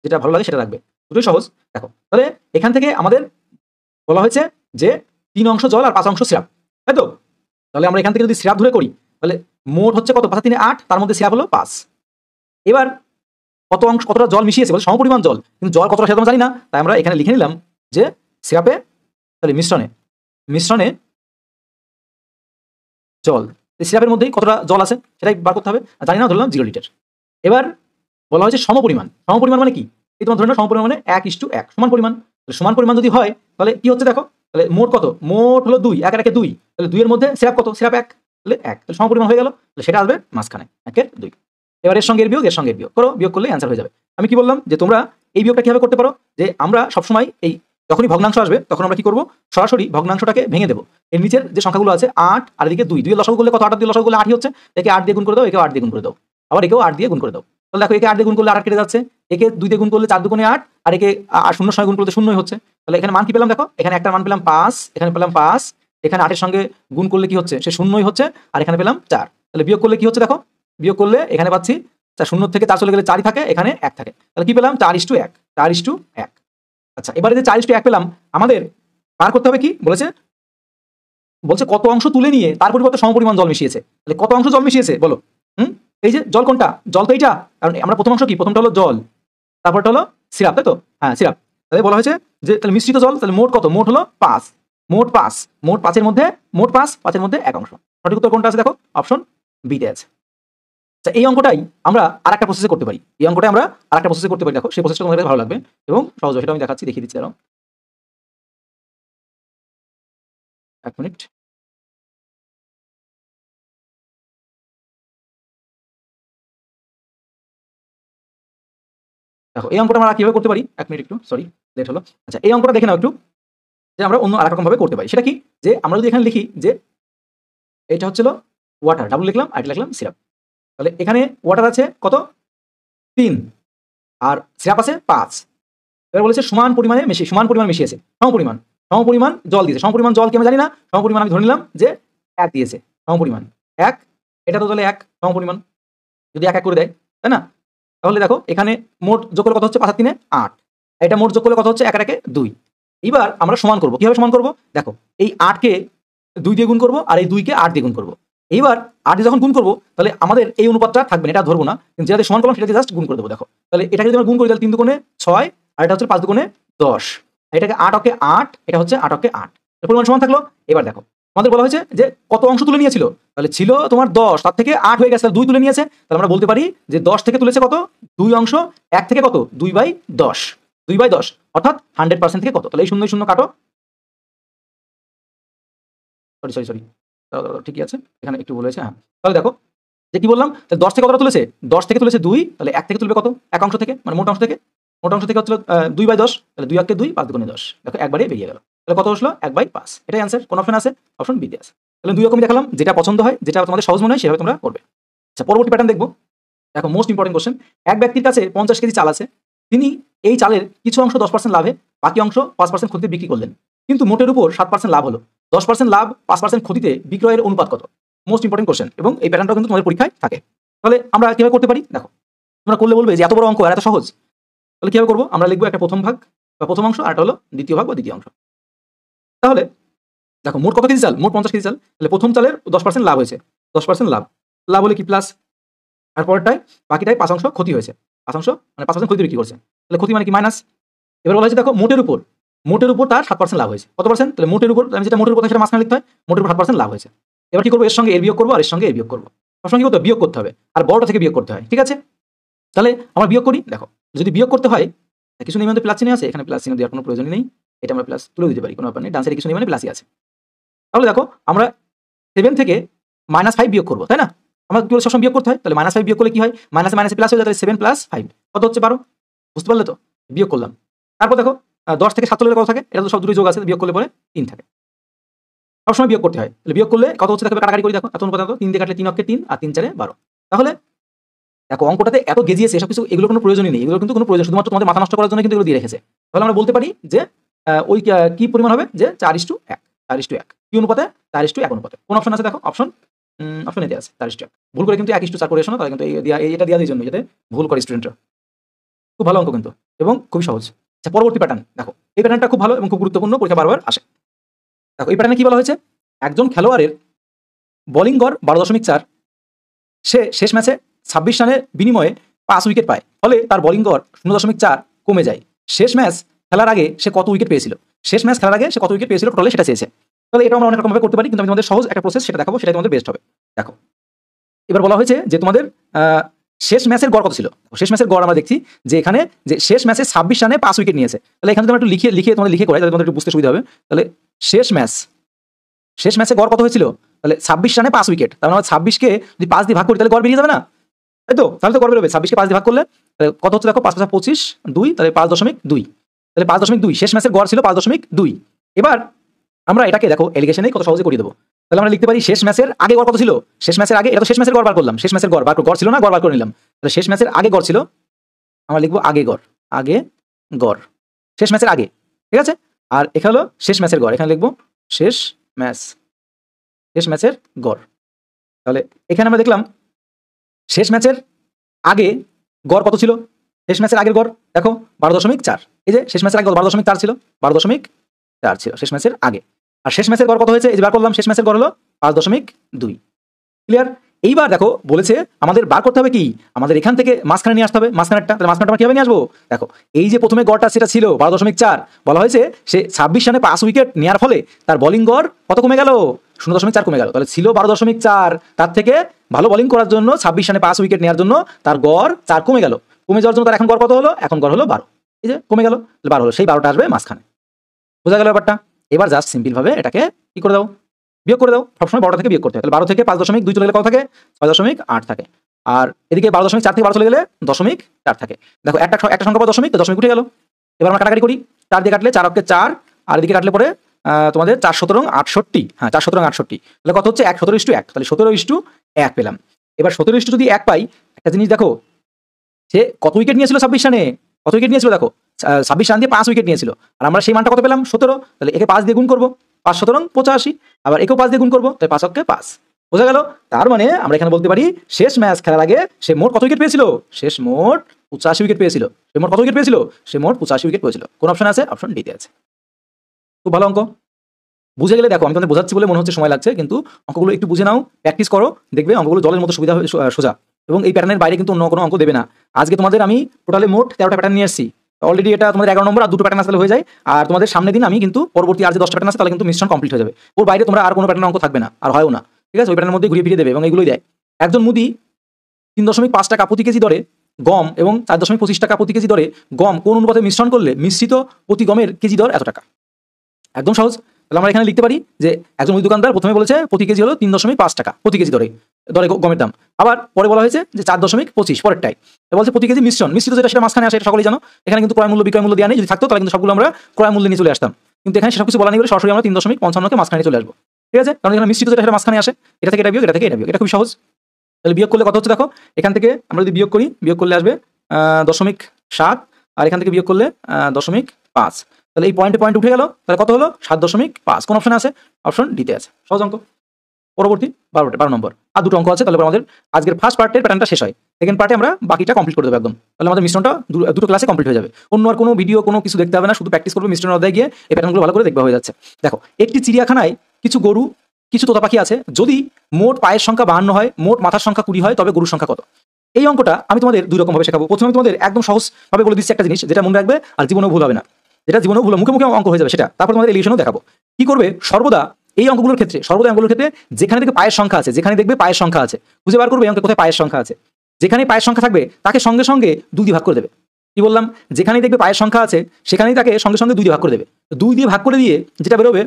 যেটা ভালো লাগে সেটা রাখবে, দুটোই সহজ। দেখো তাহলে এখান থেকে আমাদের বলা হয়েছে যে 3 অংশ জল আর 5 অংশ সিরাপ, তাই তো? তাহলে আমরা এখান থেকে যদি সিরাপ ধরে করি তাহলে মোট হচ্ছে কত? 5 আর 3 8, তার মধ্যে সিরাপ হলো 5। এবার কত অংশ, কতটা জল মিশিয়েছে বলে সমপরিমাণ জল, কিন্তু জল কতটা সেটা আমরা জানি না। তাই আমরা এখানে লিখে নিলাম যে সিরাপে, তাহলে মিশ্রণে জল, এই সিরাপের মধ্যেই কতটা জল আছে সেটাই বার করতে হবে। আর জানি না, ধরলাম 0 লিটার। এবার বলা হয়েছে সমপরিমাণ মানে কি? এই তোমার ধরে নাও সমপরিমাণ মানে 1:1, সমান পরিমাণ। তাহলে সমান পরিমাণ যদি হয় তাহলে কি হচ্ছে দেখো, তাহলে মোট কত? মোট হলো 2, 1 আর 1 2, তাহলে 2 এর মধ্যে সিরাপ কত? সিরাপ 1, তাহলে 1, তাহলে সমপরিমাণ হয়ে গেল। তাহলে সেটা আসবে মাঝখানে 1 এর 2। এবার এর সঙ্গে এর বিয়োগ, এর সঙ্গে এর বিয়োগ করো, বিয়োগ করলে অ্যান্সার হয়ে যাবে। আমি কি বললাম যে তোমরা এই বিয়োগটা কিভাবে করতে পারো, যে আমরা সবসময় এই যখনই ভগ্নাংশ আসবে তখন আমরা কি করব? সরাসরি ভগ্নাংশটাকে ভেঙে দেবো। এর নিচের যে সংখ্যাগুলো আছে 8 আর এদিকে 2, 2 এর লসাগু করলে কত? 8 আর 2 এর লসাগু করলে 8ই হচ্ছে। একে 8 দিয়ে গুণ করে দাও, একেও 8 দিয়ে গুণ করে দাও, আবার একেও 8 দিয়ে গুণ করে দাও। তাহলে দেখো একে 8 দিয়ে গুণ করলে 8 কেটে যাচ্ছে, একে 2 দিয়ে গুণ করলে 4 দুগুণে 8, আর একে 8 শূন্যর সঙ্গে গুণ করলে 0ই হচ্ছে। তাহলে এখানে মান কি পেলাম দেখো, এখানে একটা মান পেলাম 5, এখানে পেলাম 5, এখানে 8 এর সঙ্গে গুণ করলে কি হচ্ছে? সে 0ই হচ্ছে, আর এখানে পেলাম 4। তাহলে বিয়োগ করলে কি হচ্ছে দেখো, বিয়োগ করলে এখানে পাচ্ছি 0 থেকে 4 চলে গেলে 4ই থাকে, এখানে 1 থাকে। তাহলে কি পেলাম? 4:1, 4:1। আচ্ছা এবারে যে 4:1 পেলাম, আমাদের বার করতে হবে কি বলেছে? বলছে কত অংশ তুলে নিয়ে তার পরিবর্তে সমপরিমাণ জল মিশিয়েছে। তাহলে কত অংশ জল মিশিয়েছে বলো? এই যে জল কোনটা? জল তো এইটা, কারণ আমরা প্রথম অংশ কি? প্রথমটা হলো জল, তারপরটা হলো সিরাপ, তাই তো? হ্যাঁ সিরাপ। তাহলে বলা হয়েছে যে তাহলে মিশ্রিত জল, তাহলে মোট কত? মোট হলো 5, মোট 5, মোট 5 এর মধ্যে, মোট 5, 5 এর মধ্যে 1 অংশ। সঠিক উত্তর কোনটা আছে দেখো? অপশন বি তে আছে। আচ্ছা এই অঙ্কটাই আমরা আরেকটা প্রসেসে করতে পারি, এই অঙ্কটাই আমরা আরেকটা প্রসেসে করতে পারি। দেখো সেই প্রসেসটা তোমাদের ভালো লাগবে এবং সহজ, সেটা আমি দেখাচ্ছি, দেখিয়ে দিচ্ছি। দাঁড়াও 1 মিনিট। দেখো এই অঙ্কটা আমরা কিভাবে করতে পারি? 1 মিনিট, একটু সরি লেট হলো। আচ্ছা এই অঙ্কটা দেখে নাও একটু, যে আমরা অন্য আরেক রকম ভাবে করতে পারি। সেটা কি? যে আমরা যদি এখানে লিখি যে এটা হচ্ছিল ওয়াটার, ডাবল লিখলাম, আর এটা লিখলাম সিরাপ। তাহলে এখানে ওয়াটার আছে কত? 3, আর সিরাপ আছে 5। এবার বলেছে সমান পরিমাণ মিশিয়েছে, সমপরিমাণ জল দিয়েছে। সমপরিমাণ জল কি আমরা জানি না, সমপরিমাণ আমি ধরে নিলাম যে 1 দিয়েছে। সমপরিমাণ 1, এটা তো তাহলে 1 সমপরিমাণ, যদি 1 1 করে দেয়, তাই না? তাহলে দেখো এখানে মোট যোগ করলে কত হচ্ছে? 5 আর 3 8, এটা মোট যোগ করলে কত হচ্ছে? 1 আর 1 2। এবার আমরা সমান করব, কিভাবে সমান করব? দেখো এই 8 কে 2 দিয়ে গুণ করব, আর এই 2 কে 8 দিয়ে গুণ করব। এইবার 8 দিয়ে যখন গুণ করব তাহলে আমাদের এই অনুপাতটা থাকবে না, এটা ধরবো না, কিন্তু যেটা সমান করলাম সেটাকে জাস্ট গুণ করে দেবো। দেখো তাহলে এটাকে যদি আমরা গুণ করি তাহলে 3 দুগুণে 6, আর এটা হচ্ছে 5 দুগুণে 10, এটাকে 8 অকে 8, এটা হচ্ছে 8 অকে 8, এর পরিমাণ সমান থাকলো। এবার দেখো আমাদের বলা হয়েছে যে কত অংশ তুলে নিয়েছিল, তাহলে ছিল তোমার 10, তার থেকে 8 হয়ে গেছে, 2 তুলে নিয়েছে। তাহলে আমরা বলতে পারি যে 10 থেকে তুলেছে কত? 2 অংশ, 1 থেকে কত? 2/10, 2/10 অর্থাৎ 100% থেকে কত? তাহলে এই 0 0 কাটো, সরি ঠিকই আছে, এখানে একটু ভুল হয়েছে। হ্যাঁ তাহলে দেখো যে কি বললাম, তাহলে 10 থেকে কতটা তুলেছে? 10 থেকে তুলেছে 2, তাহলে 1 থেকে তুলবে কত? এক অংশ থেকে, মানে মোট অংশ থেকে। মোট অংশ থেকে হচ্ছিল 2/10, তাহলে 2 1 2, 5 দুগুণে 10। দেখো একবারে বেরিয়ে গেল। তাহলে কত আসলো? 1/5। এটাই অ্যান্সার। কোন অপশন আছে? অপশন বি তে আছে। তাহলে দুই রকমই দেখালাম, যেটা পছন্দ হয়, যেটা তোমাদের সহজ মনে হয় সেভাবে তোমরা করবে। আচ্ছা পরবর্তী প্যাটার্ন দেখবো। দেখো মোস্ট ইম্পর্টেন্ট কোশ্চেন। এক ব্যক্তির কাছে 50 কেজি চাল আছে। তিনি এই চালের কিছু অংশ 10% লাভে, বাকি অংশ 5% ক্ষতিতে বিক্রি করলেন। কিন্তু মোটের উপর 7% লাভ হলো। 10% লাভ 5% ক্ষতিতে বিক্রয়ের অনুপাত কত? মোস্ট ইম্পর্টেন্ট কোশ্চেন এবং এই প্যাটার্নটাও কিন্তু তোমাদের পরীক্ষায় থাকে। তাহলে আমরা কিভাবে করতে পারি? দেখো, তোমরা করলে বলবে যে এত বড় অঙ্ক আর এত সহজ। তাহলে কিভাবে করবো? আমরা লিখবো একটা প্রথম ভাগ বা প্রথম অংশ, আর একটা হলো দ্বিতীয় ভাগ বা দ্বিতীয় অংশ। তাহলে দেখো, মোট কত কেজি চাল? মোট 50 কেজি চাল। তাহলে প্রথম চালের 10% লাভ হয়েছে, 10% লাভ। লাভ হলে কি প্লাস, আর পরেরটায় বাকিটায় 5 অংশ ক্ষতি হয়েছে। 5 অংশ মানে 5% ক্ষতি বিক্রি করছে। তাহলে ক্ষতি মানে কি মাইনাস। এবার বলা হয়েছে দেখো মোটের উপর তার 7% লাভ হয়েছে। কত পার্সেন্ট? তাহলে মোটের উপর, আমি যেটা মোটের কথা সেটা মাঝখানে লিখতে হয়। মোটের উপর 7% লাভ হয়েছে। এবার কি করবো? এর সঙ্গে এর বিয়োগ করবো, আর এর সঙ্গে এর বিয়োগ করবো। সবসময় কি করতে হয়? বিয়োগ করতে হবে, আর বড়টা থেকে বিয়োগ করতে হয়। ঠিক আছে, তাহলে আমরা বিয়োগ করি। দেখো, যদি বিয়োগ করতে হয়, কিছু নেই মানে প্লাস চিহ্ন আছে, এখানে প্লাস চিহ্ন দেওয়ার কোনো প্রয়োজনই নেই। এটা আমরা প্লাস তুলে দিতে পারি, কোনো ব্যাপার নেই। ডান সাইডে কিছু নেই মানে প্লাসই আছে। তাহলে দেখো, আমরা 7 থেকে -5 বিয়োগ করবো, তাই না? আমরা কি সবসময় বিয়োগ করতে হয়। তাহলে -5 বিয়োগ করলে কি হয়? মাইনাসে মাইনাসে প্লাস হয়ে যায়। তাহলে 7 + 5 কত হচ্ছে? 12। বুঝতে পারলে তো? বিয়োগ করলাম। তারপর দেখো, 10 থেকে 7 চলে কত থাকে? এটা তো সব দুটোই যোগ আছে, বিয়োগ করলে পরে 3 থাকে। সবসময় বিয়োগ করতে হয়। তাহলে বিয়োগ করলে কত হচ্ছে? দেখো, কাটাকাটি করি। দেখো, এত অনুপাত 3 দিয়ে কাটলে 3 অক্ষে 3, আর 3 4 12। তাহলে দেখো, অঙ্কটাতে এত গেজিয়েছে, এসব কিছু এগুলো কোনো প্রয়োজনই নেই। এগুলো কিন্তু কোনো প্রয়োজন, শুধুমাত্র তোমাদের মাথা নষ্ট করার জন্য কিন্তু এগুলো দিয়ে রেখেছে। তাহলে আমরা বলতে পারি যে ওই কি পরিমাণ হবে? যে 4:1, 4:1 কি অনুপাতে? 4:1 অনুপাতে। কোন অপশন আছে? দেখো, অপশন এতে আছে 4:1। ভুল করে কিন্তু 1:4 করে এসো না, তাহলে কিন্তু এটা দেওয়া জন্য যাতে ভুল করে স্টুডেন্টরা। খুব ভালো অঙ্ক কিন্তু, এবং খুবই সহজ। আচ্ছা, পরবর্তী প্যাটার্ন দেখো। এই প্যাটার্নটা খুব ভালো এবং খুব গুরুত্বপূর্ণ, পরীক্ষা বারবার আসে। দেখো, এই প্যাটার্নে কি বলা হয়েছে? একজন খেলোয়াড়ের বোলিং গড় 12.4, সে শেষ ম্যাচে 26 রানের বিনিময়ে 5 উইকেট পায়। ফলে তার বোলিং গড় 0.4 কমে যায়। শেষ ম্যাচ খেলার আগে সে কত উইকেট পেয়েছিল? শেষ ম্যাচ খেলার আগে সে কত উইকেট পেয়েছিল টোটালে, সেটা চেয়েছে। তাহলে এটা আমরা অনেক রকমভাবে করতে পারি, কিন্তু আমি তোমাদের সহজ একটা প্রসেস সেটা দেখাবো, সেটাই তোমাদের বেস্ট হবে। দেখো, এবার বলা হয়েছে যে তোমাদের শেষ ম্যাচের গড় কত ছিল। শেষ ম্যাচের গড় আমরা দেখছি যে এখানে যে শেষ ম্যাচে 26 রানে 5 উইকেট নিয়েছে। তাহলে এখানে তোমরা একটু লিখে তোমাদের লিখে করাই, তাহলে তোমাদের একটু বুঝতে সুবিধা হবে। তাহলে শেষ ম্যাচে গড় কত হয়েছিল? তাহলে 26 রানে 5 উইকেট। তার মানে 26কে যদি 5 দিয়ে ভাগ করি, তাহলে গড় বেরিয়ে যাবে না? তাই তো? তাহলে তো গড় বেরোবে। 26কে 5 দিয়ে ভাগ করলে কত হচ্ছে? দেখো, 5 × 5 = 25, 2, তাহলে 5.2। তাহলে 5.2 শেষ ম্যাচের গড় ছিল 5.2। এবার আমরা এটাকে দেখো এলিগেশনেই কত সহজে করিয়ে দেবো। তাহলে আমরা লিখতে পারি শেষ ম্যাচের আগে গড় কত ছিল? শেষ ম্যাচের আগে, এটা তো শেষ ম্যাচের গড় বার করলাম। শেষ ম্যাচের গড় ছিল না, গড় বার করে নিলাম। তাহলে শেষ ম্যাচের আগে গড় ছিল, আমরা লিখবো আগে গড় শেষ ম্যাচের আগে। ঠিক আছে, আর এখানে হলো শেষ ম্যাচের গড়, এখানে লিখবো শেষ ম্যাচের গড়। তাহলে এখানে আমরা দেখলাম শেষ ম্যাচের আগে গড় কত ছিল? শেষ ম্যাচের আগের গড় দেখো 12.4। এই যে শেষ ম্যাচের আগে 12.4 ছিল, 12.4 ছিল শেষ ম্যাচের আগে। আর শেষ ম্যাচের গড় কত হয়েছে? এই যে বার করলাম, শেষ ম্যাচের গড় হলো 5.2। ক্লিয়ার? এইবার দেখো, বলেছে আমাদের বার করতে হবে কি? আমাদের এখান থেকে মাঝখানে নিয়ে আসতে হবে, মাঝখানেরটা। তাহলে মাঝখানটা আমরা কিভাবে নিয়ে আসবো? দেখো, এই যে প্রথমে গড়টা সেটা ছিল 12.4, বলা হয়েছে সে 26 রানে 5 উইকেট নেওয়ার ফলে তার বোলিং গড় কত কমে গেল? 0.4 কমে গেল। তাহলে ছিল 12.4, তার থেকে ভালো বোলিং করার জন্য 26 রানে 5 উইকেট নেওয়ার জন্য তার গড় 4 কমে গেল। কমে যাওয়ার জন্য তার এখন গড় কত হলো? এখন গড় হলো 12। এই যে কমে গেল, 12 হলো, সেই 12টা আসবে মাঝখানে। বোঝা গেল ব্যাপারটা? এবার জাস্ট সিম্পল ভাবে এটাকে কি করে দাও? বিয়োগ করে দাও। সবসময় 12টা থেকে বিয়োগ করতে হয়। তাহলে 12 থেকে 5.2 চলে গেলে কত থাকে? 6.8 থাকে। আর এদিকে 12.4 থেকে 12 চলে গেলে 0.4 থাকে। দেখো, একটা সংখ্যা পর দশমিক, তো দশমিক উঠে গেল। এবার আমরা কাটাকাটি করি। 4 দিয়ে কাটলে 4 অক্ষে 4, আর এদিকে কাটলে পরে তোমাদের 4 17 68। হ্যাঁ, 4 17 68। তাহলে কত হচ্ছে? 1 17:1। তাহলে 17:1 পেলাম। এবার 17 যদি 1 পাই, একটা জিনিস দেখো, সে কত উইকেট নিয়েছিল 26 রানে? কত উইকেট নিয়েছিল? দেখো, 26 রান দিয়ে 5 উইকেট নিয়েছিল। আর আমরা সেই মানটা কত পেলাম? 17। তাহলে একে 5 দিয়ে গুণ করবো, 5 17 85। আবার একেও 5 দিয়ে গুণ করবো, তাই 5 অক্ষে 5। বোঝা গেল? তার মানে আমরা এখানে বলতে পারি শেষ ম্যাচ খেলার আগে সে মোট কত উইকেট পেয়েছিল? শেষ মোট 85 উইকেট পেয়েছিল। সে মোট কত উইকেট পেয়েছিল? সে মোট 85 উইকেট পেয়েছিল। কোন অপশন আছে? অপশন ডি তে আছে। খুব ভালো অঙ্ক। বুঝে গেলে দেখো, আমি তোমাদের বোঝাচ্ছি বলে মনে হচ্ছে সময় লাগছে, কিন্তু অঙ্কগুলো একটু বুঝে নাও, প্র্যাকটিস করো, দেখবে অঙ্কগুলো জলের মতো সুবিধা হবে, সোজা। এবং এই প্যাটার্নের বাইরে কিন্তু অন্য কোনো অঙ্ক দেবে না। আজকে তোমাদের আমি টোটালে মোট 13টা প্যাটার্ন নিয়ে এসেছি। অলরেডি এটা তোমাদের 11 নম্বর, আর 2টো প্যাটার্ন আসলে হয়ে যায়। আর তোমাদের সামনে দিন আমি কিন্তু পরবর্তী আর যে 10টা প্যাটার্ন আছে, তাহলে কিন্তু মিশ্রণ কমপ্লিট হয়ে যাবে। ওর বাইরে তোমরা আর কোনো প্যাটার্ন অঙ্ক থাকবে না, আর হয়ও না। ঠিক আছে, ওই প্যাটার্নের মধ্যে ঘুরিয়ে ফিরিয়ে দেবে এবং এগুলোই দেয়। একজন মুদি 3.5 টাকা প্রতি কেজি দরে গম এবং 4.25 টাকা প্রতি কেজি দরে গম কোন অনুপাতে মিশ্রণ করলে মিশ্রিত প্রতি গমের কেজি দর এত টাকা? একদম সহজ। তাহলে আমরা এখানে লিখতে পারি যে একজন মুদি দোকানদার প্রথমে বলেছে প্রতি কেজি হলো 3.5 টাকা প্রতি কেজি দরে গমের দাম। আবার পরে বলা হয়েছে যে 4.25 পরেরটাই বলছে প্রতি কেজি মিশ্রিত যেটা, সেটা মাঝখানে আসে, এটা সকলেই জানো। এখানে কিন্তু ক্রয় মূল্য বিক্রয় মূল্য দেওয়া নেই। যদি থাকতো তাহলে কিন্তু সবগুলো আমরা ক্রয় মূল্যে নিয়ে চলে আসতাম, কিন্তু এখানে সেসব কিছু বলা নেই বলে সরাসরি আমরা 3.55 কে মাঝখানে চলে আসবো। ঠিক আছে, কারণ এখানে মিশ্রিত যেটা, সেটা মাঝখানে আসে। এটা থেকে এটা বিয়োগ, এটা থেকে এটা বিয়োগ। এটা খুব সহজ। তাহলে বিয়োগ করলে কত হচ্ছে দেখো, এখান থেকে আমরা যদি বিয়োগ করি, বিয়োগ করলে আসবে 0.7, আর এখান থেকে বিয়োগ করলে 0.5। তাহলে এই পয়েন্টে পয়েন্ট উঠে গেল, তাহলে কত হলো 7.5। কোন অপশনে আছে? অপশন ডিতে আছে। সহজ অঙ্ক। পরবর্তী 12 নম্বর, আর দুটো অঙ্ক আছে, তাহলে আমাদের আজকের ফার্স্ট পার্টের প্যাটার্নটা শেষ হয়। সেকেন্ড পার্টে আমরা বাকিটা কমপ্লিট করে দেবো একদম। তাহলে আমাদের মিশ্রণটা দুটো ক্লাসে কমপ্লিট হয়ে যাবে। অন্য আর কোনো ভিডিও কোনো কিছু দেখতে হবে না, শুধু প্র্যাকটিস করবে, মিশ্রণ অধ্যায় গিয়ে এই প্যাটার্নগুলো ভালো করে দেখবে হয়ে যাচ্ছে। দেখো, একটি চিড়িয়াখানায় কিছু গরু, কিছু তোতা পাখি আছে। যদি মোট পায়ের সংখ্যা 52 হয়, মোট মাথার সংখ্যা 20 হয়, তবে গরুর সংখ্যা কত? এই অঙ্কটা আমি তোমাদের দুই রকম ভাবে শেখাবো। প্রথমে আমি তোমাদের একদম সহজভাবে বলে দিচ্ছি একটা জিনিস, যেটা মনে রাখবে আর জীবনেও ভুল হবে না, যেটা জীবনেও ভুল মুখে মুখে অঙ্ক হয়ে যাবে সেটা। তারপর তোমাদের এলিগেশনও দেখাবো। কি করবে? সর্বদা এই অঙ্কগুলোর ক্ষেত্রে, যেখানে থেকে পায়ের সংখ্যা আছে, যেখানে দেখবে পায়ের সংখ্যা আছে, খুঁজে বার করবে অঙ্কে কোথায় পায়ের সংখ্যা আছে। যেখানে পায়ের সংখ্যা থাকবে তাকে সঙ্গে সঙ্গে 2 দিয়ে ভাগ করে দেবে। কি বললাম? যেখানেই দেখবে পায়ের সংখ্যা আছে সেখানেই তাকে সঙ্গে সঙ্গে 2 দিয়ে ভাগ করে দেবে। 2 দিয়ে ভাগ করে দিয়ে যেটা বেরোবে,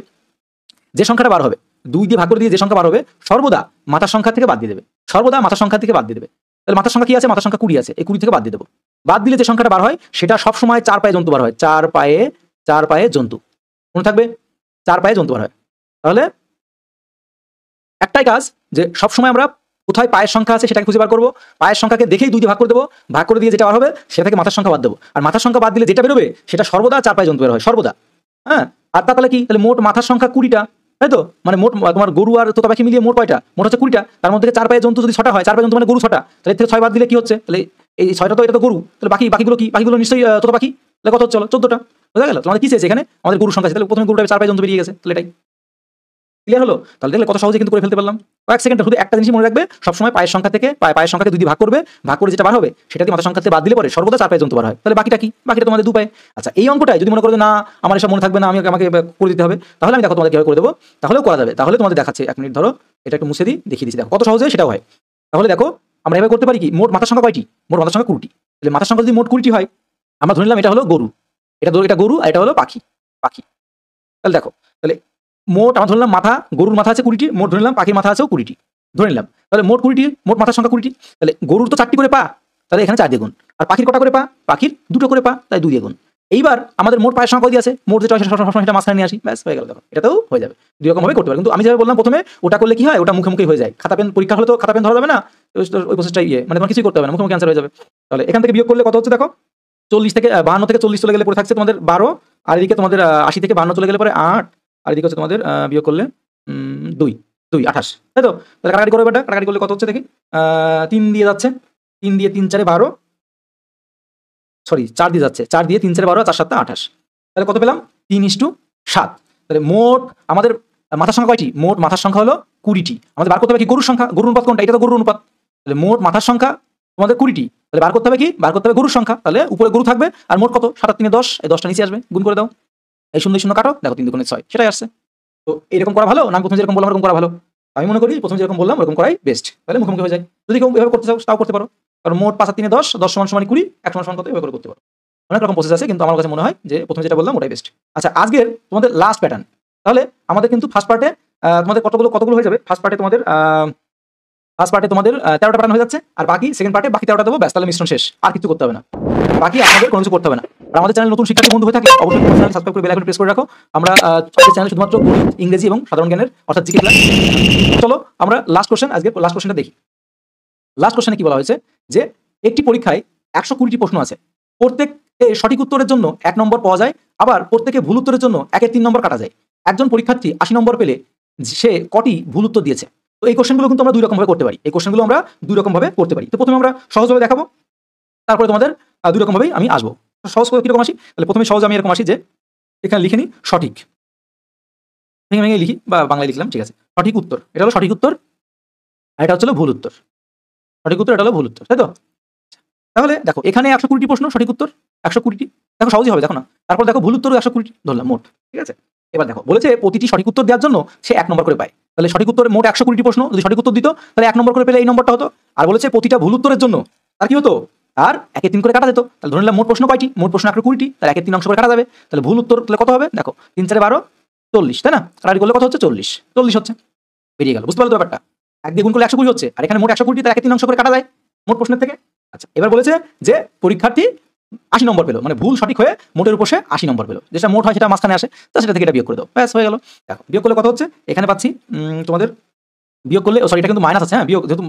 যে সংখ্যাটা বার হবে, 2 দিয়ে ভাগ করে দিয়ে যে সংখ্যা বার হবে, সর্বদা মাথার সংখ্যা থেকে বাদ দিয়ে দেবে। সর্বদা মাথার সংখ্যা থেকে বাদ দিয়ে দেবে। তাহলে মাথার সংখ্যা কি আছে? মাথার সংখ্যা 20 আছে, এই 20 থেকে বাদ দিয়ে দেবো। বাদ দিলে যে সংখ্যাটা বার হয় সেটা সবসময় 4 পায়ে জন্তু বার হয়। 4 পায়ে জন্তু মনে থাকবে, 4 পায়ে জন্তু বার হয়। তাহলে একটাই কাজ, যে সবসময় আমরা কোথায় পায়ের সংখ্যা আছে সেটাকে খুঁজে বার করবো। পায়ের সংখ্যাকে দেখেই 2 দিয়ে ভাগ করে দেবো। ভাগ করে দিয়ে যেটা বার হবে সেটা থেকে মাথার সংখ্যা বাদ দেবো। আর মাথার সংখ্যা বাদ দিলে যেটা বেরোবে সেটা সর্বদা 4 পায়ে জন্তু বের হয়, সর্বদা। হ্যাঁ, আর তাহলে কি? তাহলে মোট মাথার সংখ্যা 20টা, তাই তো? মানে মোট তোমার গরু আর তোতা পাখি মিলিয়ে মোট কয়টা? মোট হচ্ছে 20টা। তার মধ্যে 4 পায়ে জন্তু যদি 6টা হয়, 4 পায়ে জন্তু মানে গরু 6টা, তাহলে এর থেকে 6 বাদ দিলে কি হচ্ছে? তাহলে এই 6টা তো, এটা তো গরু, তাহলে বাকিগুলো কি? বাকিগুলো নিশ্চয়ই তোতা পাখি। তাহলে কত হচ্ছে? 14টা। বোঝা গেল? তোমাদের কি চেয়েছে এখানে? আমাদের গরুর সংখ্যা আছে, তাহলে প্রথমে গরুটা 4 পায়ে জন্তু বেরিয়ে গেছে, তাহলে এটাই ক্লিয়ার হলো। তাহলে দেখলে কত সহজে কিন্তু করে ফেলতে পারলাম কয়েক সেকেন্ডে। শুধু একটা জিনিস মনে রাখবে, সবসময় পায়ের সংখ্যা থেকে, পায়ের সংখ্যাকে 2 দিয়ে ভাগ করবে। ভাগ করে যেটা বার হবে সেটা দিয়ে মাথার সংখ্যা থেকে বাদ দিলে পরে সর্বদা 4 পায়ে জন্তু বার হয়। তাহলে বাকিটা কি? বাকিটা তোমাদের 2 পায়ে। আচ্ছা, এই অঙ্কটাই যদি মনে করো যে না আমার এসব মনে থাকবে না, আমাকে করে দিতে হবে, তাহলে আমি দেখো তোমাদের কিভাবে করে দেবো। তাহলেও করা যাবে। তাহলে তোমাদের দেখাচ্ছে, 1 মিনিট ধরো, এটা একটু মুছে দিই, দেখিয়ে দিচ্ছি। দেখো কত সহজে সেটাও হয়। তাহলে দেখো আমরা এভাবে করতে পারি কি, মোট মাথার সংখ্যা কয়টি? মোট মাথার সংখ্যা 20টি। তাহলে মাথার সংখ্যা যদি মোট 20টি হয়, আমরা ধরে নিলাম এটা হলো গরু, এটা গরু, আর এটা হলো পাখি। তাহলে দেখো, তাহলে মোট আমরা ধরলাম মাথা, গরুর মাথা আছে 20টি, মোট ধরে নিলাম পাখির মাথা আছেও 20টি ধরে নিলাম। তাহলে মোট 20টি, মোট মাথার সংখ্যা 20টি। তাহলে গরুর তো 4টি করে পা, তাহলে এখানে 4 দিয়ে গুণ। আর পাখির কটা করে পা? পাখির 2টো করে পা, তাই 2 দিয়ে গুণ। এইবার আমাদের মোট পায়ের সংখ্যা দিয়ে আছে, মোট যেটা সবসময় সেটা মাঝখানে নিয়ে আসি, ব্যাস হয়ে গেল। দেখো এটাতেও হয়ে যাবে, 2 রকম ভাবে করতে পারে। কিন্তু আমি যেভাবে বললাম প্রথমে, ওটা করলে কি হয়, ওটা মুখে মুখে হয়ে যায়। খাতা পেন পরীক্ষা হলে তো খাতা পেন ধরা যাবে না, ওই প্রসেসটা মানে তোমার কিছুই করতে হবে না, মুখে মুখে অ্যান্সার হয়ে যাবে। তাহলে এখান থেকে বিয়োগ করলে কত হচ্ছে দেখো, 52 থেকে 40 চলে গেলে পরে থাকছে তোমাদের 12, আর এদিকে তোমাদের 80 থেকে 52 চলে গেলে পরে 8, আর এদিকে হচ্ছে তোমাদের বিয়োগ করলে 2 28, তাই তো? তাহলে কাটাকাটি করবে, এটা কাটাকাটি করলে কত হচ্ছে দেখি, 3 দিয়ে যাচ্ছে, 3 দিয়ে 3 4 12, সরি 4 দিয়ে যাচ্ছে, 4 দিয়ে 3 4 12, 4 7 28। তাহলে কত পেলাম? 3:7। তাহলে মোট আমাদের মাথার সংখ্যা কয়টি? মোট মাথার সংখ্যা হলো 20টি। আমাদের বার করতে হবে কি, গরুর সংখ্যা। গরুর অনুপাত কোনটা? এটা তো গরুর অনুপাত। তাহলে মোট মাথার সংখ্যা তোমাদের 20টি। তাহলে বার করতে হবে কি? বার করতে হবে গরুর সংখ্যা। তাহলে উপরে গরু থাকবে, আর মোট কত? 7 আর 3 10, এই 10টা নিচে আসবে, গুণ করে দাও। এই 0 0 কাটো, দেখো 3 2 6, সেটাই আসছে। তো এরকম করা ভালো না প্রথমে যেরকম বললাম এরকম করা ভালো? আমি মনে করি প্রথমে যেরকম বললাম ওরকম করাই বেস্ট, তাহলে মুখোমুখি হয়ে যায়। যদি কেউ এভাবে করতে চাও তাও করতে পারো, কারণ মোট 5 আর 3 10, 10 সমান 20, 1 সমান কত, এভাবে করে করতে পারো। অনেক রকম প্রসেস আছে, কিন্তু আমার কাছে মনে হয় যে প্রথমে যেটা বললাম ওটাই বেস্ট। আচ্ছা, আজকের তোমাদের লাস্ট প্যাটার্ন। তাহলে আমাদের কিন্তু ফার্স্ট পার্টে তোমাদের কতগুলো হয়ে যাবে? ফার্স্ট পার্টে তোমাদের 13টা প্যাটার্ন হয়ে যাচ্ছে, আর বাকি সেকেন্ড পার্টে বাকি 13টা দেবো, ব্যাস, তাহলে মিশ্রণ শেষ, আর কিছু করতে হবে না। বাকি আপনাদের কোনো কিছু করতে হবে না। আর আমাদের চ্যানেল নতুন শিক্ষার্থী বন্ধু হয়ে থাকে অবশ্যই চ্যানেল সাবস্ক্রাইব করে বেল আইকন প্রেস করে রাখো। আমরা চ্যানেল শুধুমাত্র গণিত, ইংরেজি এবং সাধারণ জ্ঞানের অর্থাৎ জিকে ক্লাস। চলো আমরা লাস্ট কোশ্চেন, আজকে লাস্ট কোশ্চেনটা দেখি। লাস্ট কোশ্চেনে কি বলা হয়েছে, যে একটি পরীক্ষায় 120টি প্রশ্ন আছে, প্রত্যেক সঠিক উত্তরের জন্য 1 নম্বর পাওয়া যায়, আবার প্রত্যেকে ভুল উত্তরের জন্য 1-এর 3 নম্বর কাটা যায়। একজন পরীক্ষার্থী 80 নম্বর পেলে সে কটি ভুল উত্তর দিয়েছে? তো এই কোশ্চেনগুলো কিন্তু আমরা 2 রকম ভাবে করতে পারি। তো প্রথমে আমরা সহজভাবে দেখাবো, তারপরে তোমাদের 2 রকম ভাবেই আমি আসবো। সহজ করে কিরকম আসি? তাহলে প্রথমে সহজ আমি এরকম আসি, যে এখানে লিখে নিই সঠিক, ভেঙে লিখি, বা বাংলায় লিখলাম, ঠিক আছে। সঠিক উত্তর, এটা হলো সঠিক উত্তর, আর এটা হচ্ছে ভুল উত্তর। সঠিক উত্তর, এটা হলো ভুল উত্তর, তাই তো? তাহলে দেখো এখানে 120টি প্রশ্ন, সঠিক উত্তর 120টি, দেখো সহজই হবে, দেখো না। তারপর দেখো ভুল উত্তর 120টি ধরলাম মোট, ঠিক আছে। এবার দেখো বলেছে প্রতিটি সঠিক উত্তর দেওয়ার জন্য সে 1 নম্বর করে পায়। তাহলে সঠিক উত্তর মোট 120টি প্রশ্ন, যদি সঠিক উত্তর দিত তাহলে 1 নম্বর করে পেলে এই নম্বরটা হতো। আর বলেছে প্রতিটা ভুল উত্তরের জন্য তার কি হতো, আর 1-এর 3 করে কাটা যেত। তাহলে ধরে নিলাম মোট প্রশ্ন কয়টি? মোট প্রশ্ন 120টি, তাহলে 1-এর 3 অংশ করে কাটা যাবে। তাহলে ভুল উত্তর তাহলে কত হবে? দেখো 3 4 12 40, তাই না? কাটাকাটি করলে কত হচ্ছে? 40 হচ্ছে, বেরিয়ে গেল। বুঝতে পারলে তো ব্যাপারটা? 1 দিয়ে গুণ করলে 120 হচ্ছে, আর এখানে মোট 120, তার 1-এর 3 অংশ করে কাটা যায় মোট প্রশ্নের থেকে। আচ্ছা, এবার বলেছে যে পরীক্ষার্থী 80 নম্বর পেলো, মানে ভুল সঠিক হয়ে মোটের উপর সে 80 নম্বর পেলো, যেটা মোট হয় সেটা মাঝখানে আসে, তো সেটা থেকে এটা বিয়োগ করে দাও, ব্যাস হয়ে গেল। দেখো বিয়োগ করলে কত হচ্ছে, এখানে পাচ্ছি তোমাদের বিয়োগ করলে সরি এটা কিন্তু মাইনাস আছে, হ্যাঁ বিয়োগ যেহেতু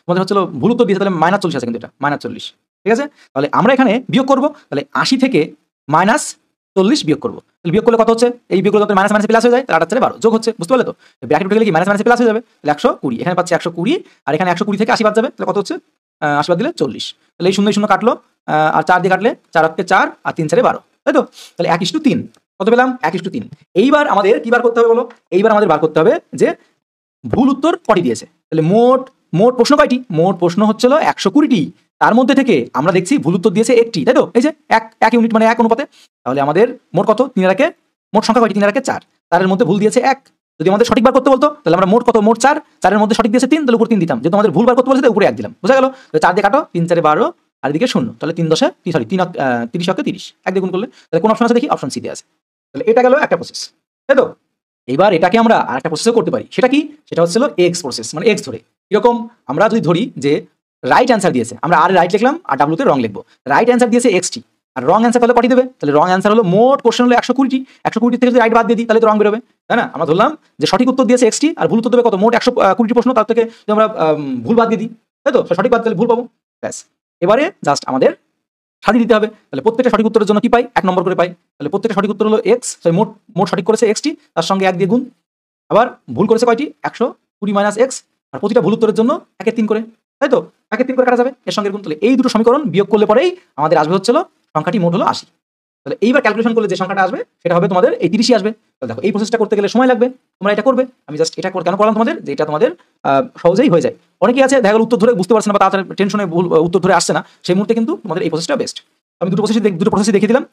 তোমাদের হচ্ছে ভুল উত্তর দিয়েছে তাহলে -40 আছে কিন্তু এটা -40, ঠিক আছে। তাহলে আমরা এখানে বিয়োগ করব, তাহলে 80 থেকে -40 বিয়োগ করব। তাহলে বিয়োগ করলে কত হচ্ছে, এই বিয়োগ করলে মাইনাস মাইনাস প্লাস হয়ে যায়, তাহলে 8 12 যোগ হচ্ছে, বুঝতে পারলে তো। ব্র্যাকেট উঠে গেলে কি মাইনাস মাইনাস প্লাস হয়ে যাবে, তাহলে 120, এখানে পাচ্ছি 120 আর এখানে 120 থেকে 80 বাদ যাবে, তাহলে কত হচ্ছে 80 বাদ দিলে 40। তাহলে এই 0 0 কাটলো, আর 4 দিয়ে কাটলে 4 8 4 আর 3 4 12, তাই তো। তাহলে 1:3 কত পেলাম, 1:3। এইবার আমাদের কি বার করতে হবে বলো, এইবার আমাদের বার করতে হবে যে ভুল উত্তর কটি দিয়েছে। তাহলে মোট প্রশ্ন কয়টি, মোট প্রশ্ন হচ্ছিল 120টি, তার মধ্যে থেকে আমরা দেখছি ভুল উত্তর দিয়েছে একটি, তাই তো। এই যে এক ইউনিট মানে 1 অনুপাতে, তাহলে আমাদের মোট কত, 3 আর 1 মোট সংখ্যা কয়টি, 3 আর 1 4, তার মধ্যে ভুল দিয়েছে 1। যদি আমাদের সঠিক বার করতে বলতো তাহলে আমরা মোট কত, মোট 4, 4-এর মধ্যে সঠিক দিয়েছে 3, তাহলে উপরে 3 দিতাম, যেহেতু আমাদের ভুল বার করতে বলছে তাই উপরে 1 দিলাম, বুঝা গেল। 4 দিয়ে কাটো, 3 4 12 আর এদিকে 0, তাহলে 3 10 সরি 3 30 30, 1 দিয়ে গুণ করলে তাহলে কোন অপশন আছে দেখি, অপশন সি তে আছে। তাহলে এটা গেল একটা প্রসেস, তাই তো। এবার এটাকে আমরা আরেকটা প্রসেসও করতে পারি, সেটা কি, সেটা হচ্ছিল এক্স প্রসেস, মানে এক্স ধরে। এরকম আমরা যদি ধরি যে রাইট অ্যান্সার দিয়েছে, আমরা আর রাইট লিখলাম আর ডাব্লু তে রং লিখবো। রাইট অ্যান্সার দিয়েছে এক্সটি, আর রং অ্যান্সার তাহলে কটি দেবে, তাহলে রং অ্যান্সার হলো মোট কোশ্চেন হলো 120টি, 120 থেকে যদি রাইট বাদ দিয়ে দিই তাহলে তো রং বেরোবে, তাই না। আমরা ধরলাম যে সঠিক উত্তর দিয়েছে এক্সটি আর ভুল উত্তর দেবে কত, মোট 120টি প্রশ্ন, তার থেকে যদি আমরা ভুল বাদ দিয়ে দিই, তাই তো, সঠিক বাদ দিলে ভুল পাবো, ব্যাস। এবারে জাস্ট আমাদের সাজিয়ে দিতে হবে। তাহলে প্রত্যেকটা সঠিক উত্তরের জন্য কি পাই, 1 নম্বর করে পাই। তাহলে প্রত্যেকটা সঠিক উত্তর হলো এক্স, মোট সঠিক করেছে এক্সটি, তার সঙ্গে 1 দিয়ে গুণ, আবার ভুল করেছে কয়টি, 120 মাইনাস এক্স, আর প্রতিটা ভুল উত্তরের জন্য 1/3 করে, তাই তো, 1/3 করে কাটা যাবে, এর সঙ্গে গুণ। তাহলে এই দুটো সমীকরণ বিয়োগ করলে পরেই আমাদের আসবে হচ্ছিল সংখ্যাটি মোট হলো 80। তাহলে এইবার ক্যালকুলেশন করলে যে সংখ্যাটা আসবে সেটা হবে তোমাদের এই 30ই আসবে। তাহলে দেখো এই প্রসেসটা করতে গেলে সময় লাগবে, তোমরা এটা করবে, আমি জাস্ট এটা কেন করলাম তোমাদের, যে এটা তোমাদের সহজেই হয়ে যায়। অনেকেই আছে দেখা গেল উত্তর ধরে বুঝতে পারছে না বা তাড়াতাড়ি টেনশনে ভুল উত্তর ধরে আসছে না, সেই মুহূর্তে কিন্তু তোমাদের এই প্রসেসটা বেস্ট। আমি দুটো প্রসেসই দেখিয়ে দিলাম।